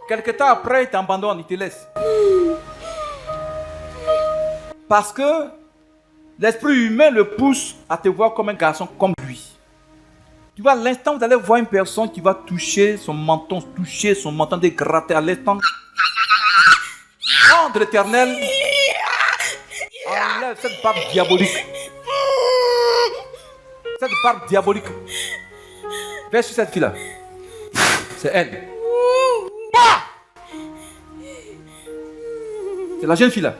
quelque temps après, il t'abandonne, il te laisse. Parce que l'esprit humain le pousse à te voir comme un garçon comme lui. Tu vois, à l'instant, vous allez voir une personne qui va toucher son menton, de gratter à l'instant. Nom de l'Éternel, enlève cette barbe diabolique. Cette barbe diabolique. Viens sur cette fille-là. C'est elle. C'est la jeune fille-là.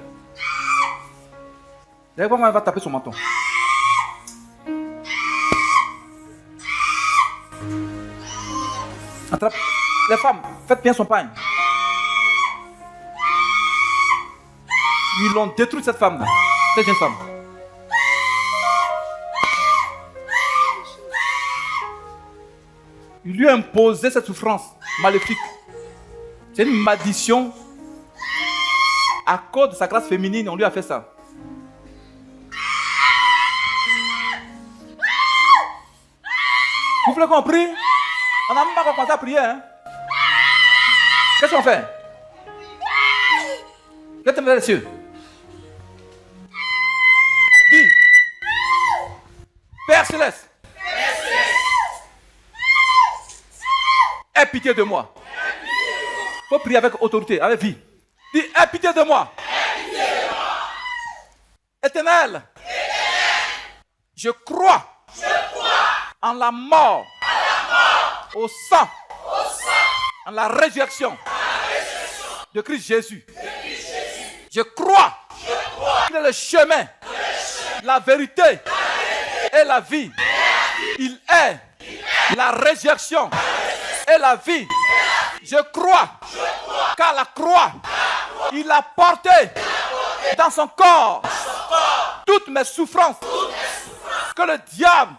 Vous allez voir comment elle va taper son menton. Attrape. Les femmes, faites bien son pain. Ils l'ont détruit cette femme-là. Cette jeune femme. Il lui a imposé cette souffrance maléfique. C'est une malédiction. À cause de sa grâce féminine, on lui a fait ça. voulez qu'on prie? On n'a même pas commencé à prier. Hein? Qu'est-ce qu'on fait? Qu'est-ce que tu me dis dessus? Dis. Père Céleste. Aie pitié de moi. Il faut prier avec autorité, avec vie. Dis, aie pitié de moi. Éternel. Je crois en la mort, au sang, en la résurrection de Christ Jésus. Je crois qu'il est le chemin, la vérité et la vie. Il est la résurrection et la vie. Je crois qu'à la croix, il a porté dans son corps toutes mes souffrances que le diable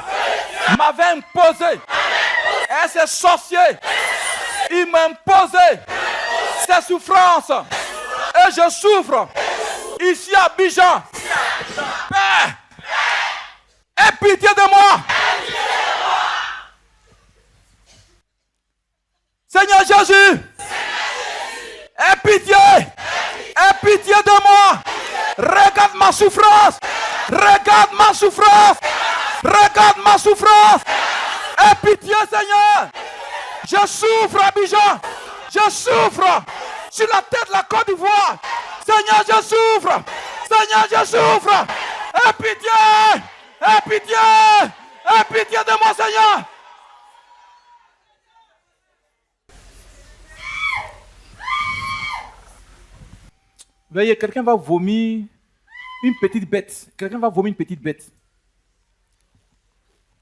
m'avait imposées. Et ces sorciers, ils m'imposaient ces souffrances. Et je souffre ici à Abidjan. Père, aie pitié de moi. Seigneur Jésus, aie pitié de moi. Regarde ma souffrance. Regarde ma souffrance. Regarde ma souffrance. Aie pitié, Seigneur. Je souffre, Abidjan. Je souffre sur la tête de la Côte d'Ivoire. Seigneur, je souffre. Seigneur, je souffre. Aie pitié. Aie pitié. Aie pitié de moi, Seigneur. Veuillez, quelqu'un va vomir une petite bête. Quelqu'un va vomir une petite bête.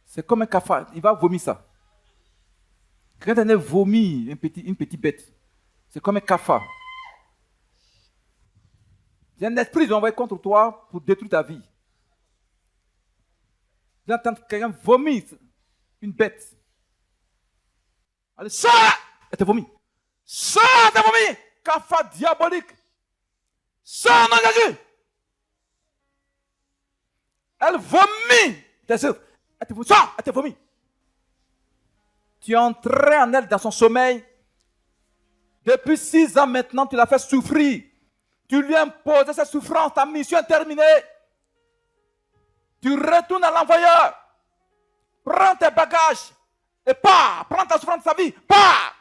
C'est comme un cafard. Il va vomir ça. Quelqu'un va vomir une petite bête. C'est comme un cafard. Il y a un esprit qui est envoyé contre toi pour détruire ta vie. J'entends quelqu'un vomir une bête. Allez, sors là! Elle te vomit. Sors, elle te vomit! Cafard diabolique. Sors, non, Jésus! Elle vomit. Elle te vomit. Sors, elle te vomit. Tu es entré en elle dans son sommeil. Depuis 6 ans maintenant, tu l'as fait souffrir. Tu lui as imposé cette souffrance. Ta mission est terminée. Tu retournes à l'envoyeur. Prends tes bagages. Et pars. Prends ta souffrance de sa vie. Pars.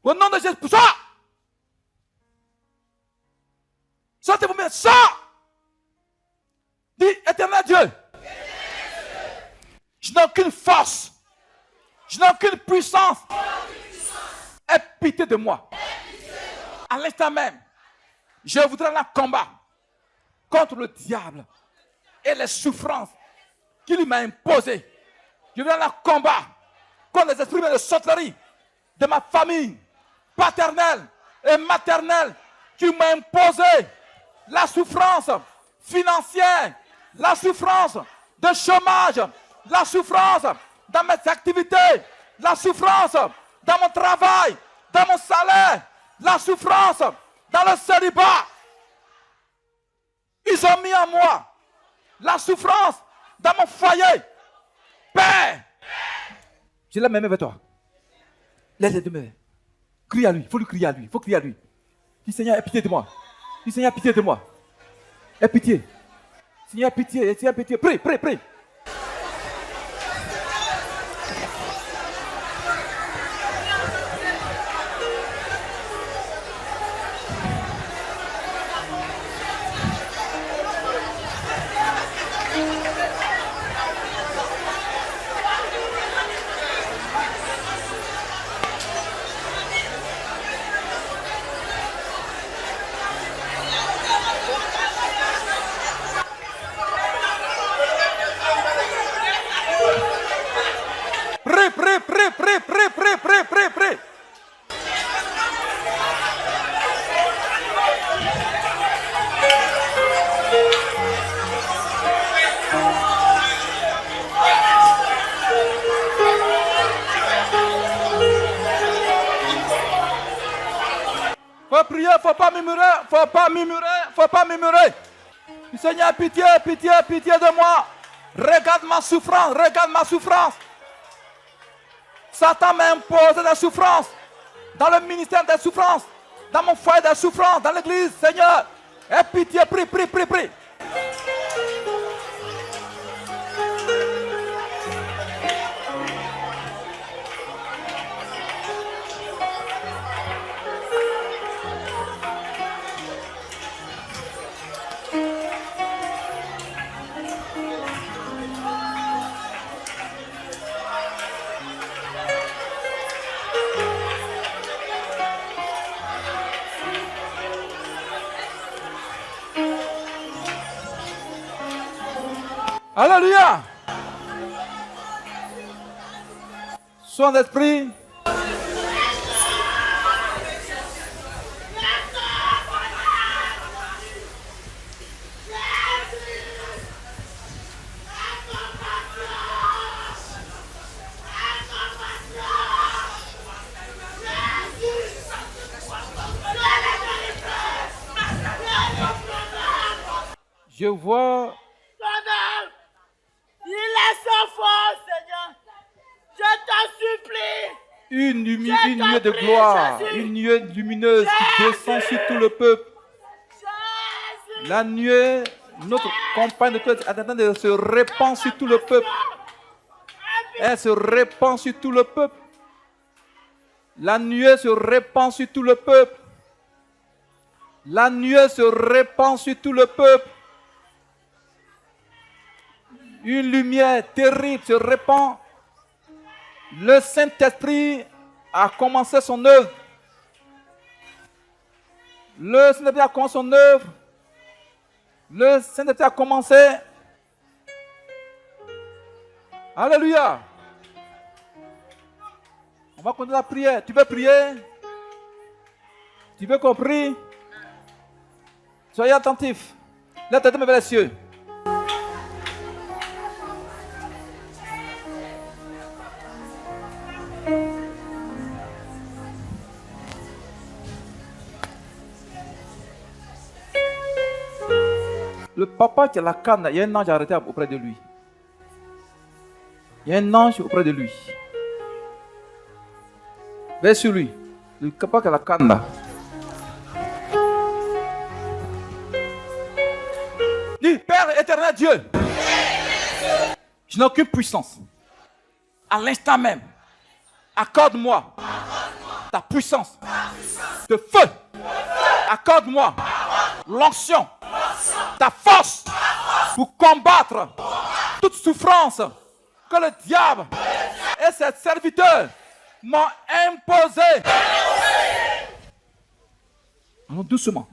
Au nom de Jésus. Sors. Sortez-vous bien. Sors. Dis, éternel Dieu. Je n'ai aucune force. Je n'ai aucune puissance. Aie pitié de moi. À l'instant même, je voudrais aller en combat contre le diable et les souffrances qu'il m'a imposées. Je voudrais aller en combat contre les esprits de sorcellerie de ma famille paternelle et maternelle qui m'a imposé la souffrance financière, la souffrance de chômage, la souffrance dans mes activités, la souffrance dans mon travail, dans mon salaire, la souffrance dans le célibat. Ils ont mis en moi la souffrance dans mon foyer. Père, je l'ai même vers toi. Laisse-les deux mains. Crie à lui, il faut lui crier à lui, il faut crier à lui. Dis Seigneur, aie pitié de moi. Dis Seigneur, aie pitié de moi. Aie pitié. Seigneur, aie pitié, Seigneur, aie pitié. Prie, prie, prie. Prie. Faut prier, faut pas murmurer. Seigneur, pitié de moi. Regarde ma souffrance. Satan m'a imposé des souffrances. Dans le ministère des souffrances. Dans mon foyer des souffrances. Dans l'église, Seigneur. Aie pitié, prie, prie, prie, prie. Alléluia. Son esprit. Je vois. Il est sans force, Seigneur. Je t'en supplie. Une nuée de gloire, une nuée lumineuse qui descend sur tout le peuple. La nuée, notre compagne de toi est en train de se répand sur tout le peuple. Elle se répand sur tout le peuple. La nuée se répand sur tout le peuple. La nuée se répand sur tout le peuple. Une lumière terrible se répand. Le Saint-Esprit a commencé son œuvre. Le Saint-Esprit a commencé son œuvre. Le Saint-Esprit a commencé. Alléluia. On va continuer la prière. Tu veux prier? Tu veux qu'on prie? Soyez attentifs. Lève ta main vers les cieux. Le papa qui a la canne, il y a un ange arrêté auprès de lui. Il y a un ange auprès de lui. Vers sur lui. Le papa qui a la canne là. Dis, Père éternel Dieu, je n'ai aucune puissance. À l'instant même, accorde-moi ta puissance de feu. Accorde-moi l'onction, ta force pour combattre toute souffrance que le diable et ses serviteurs m'ont imposée. Allons doucement.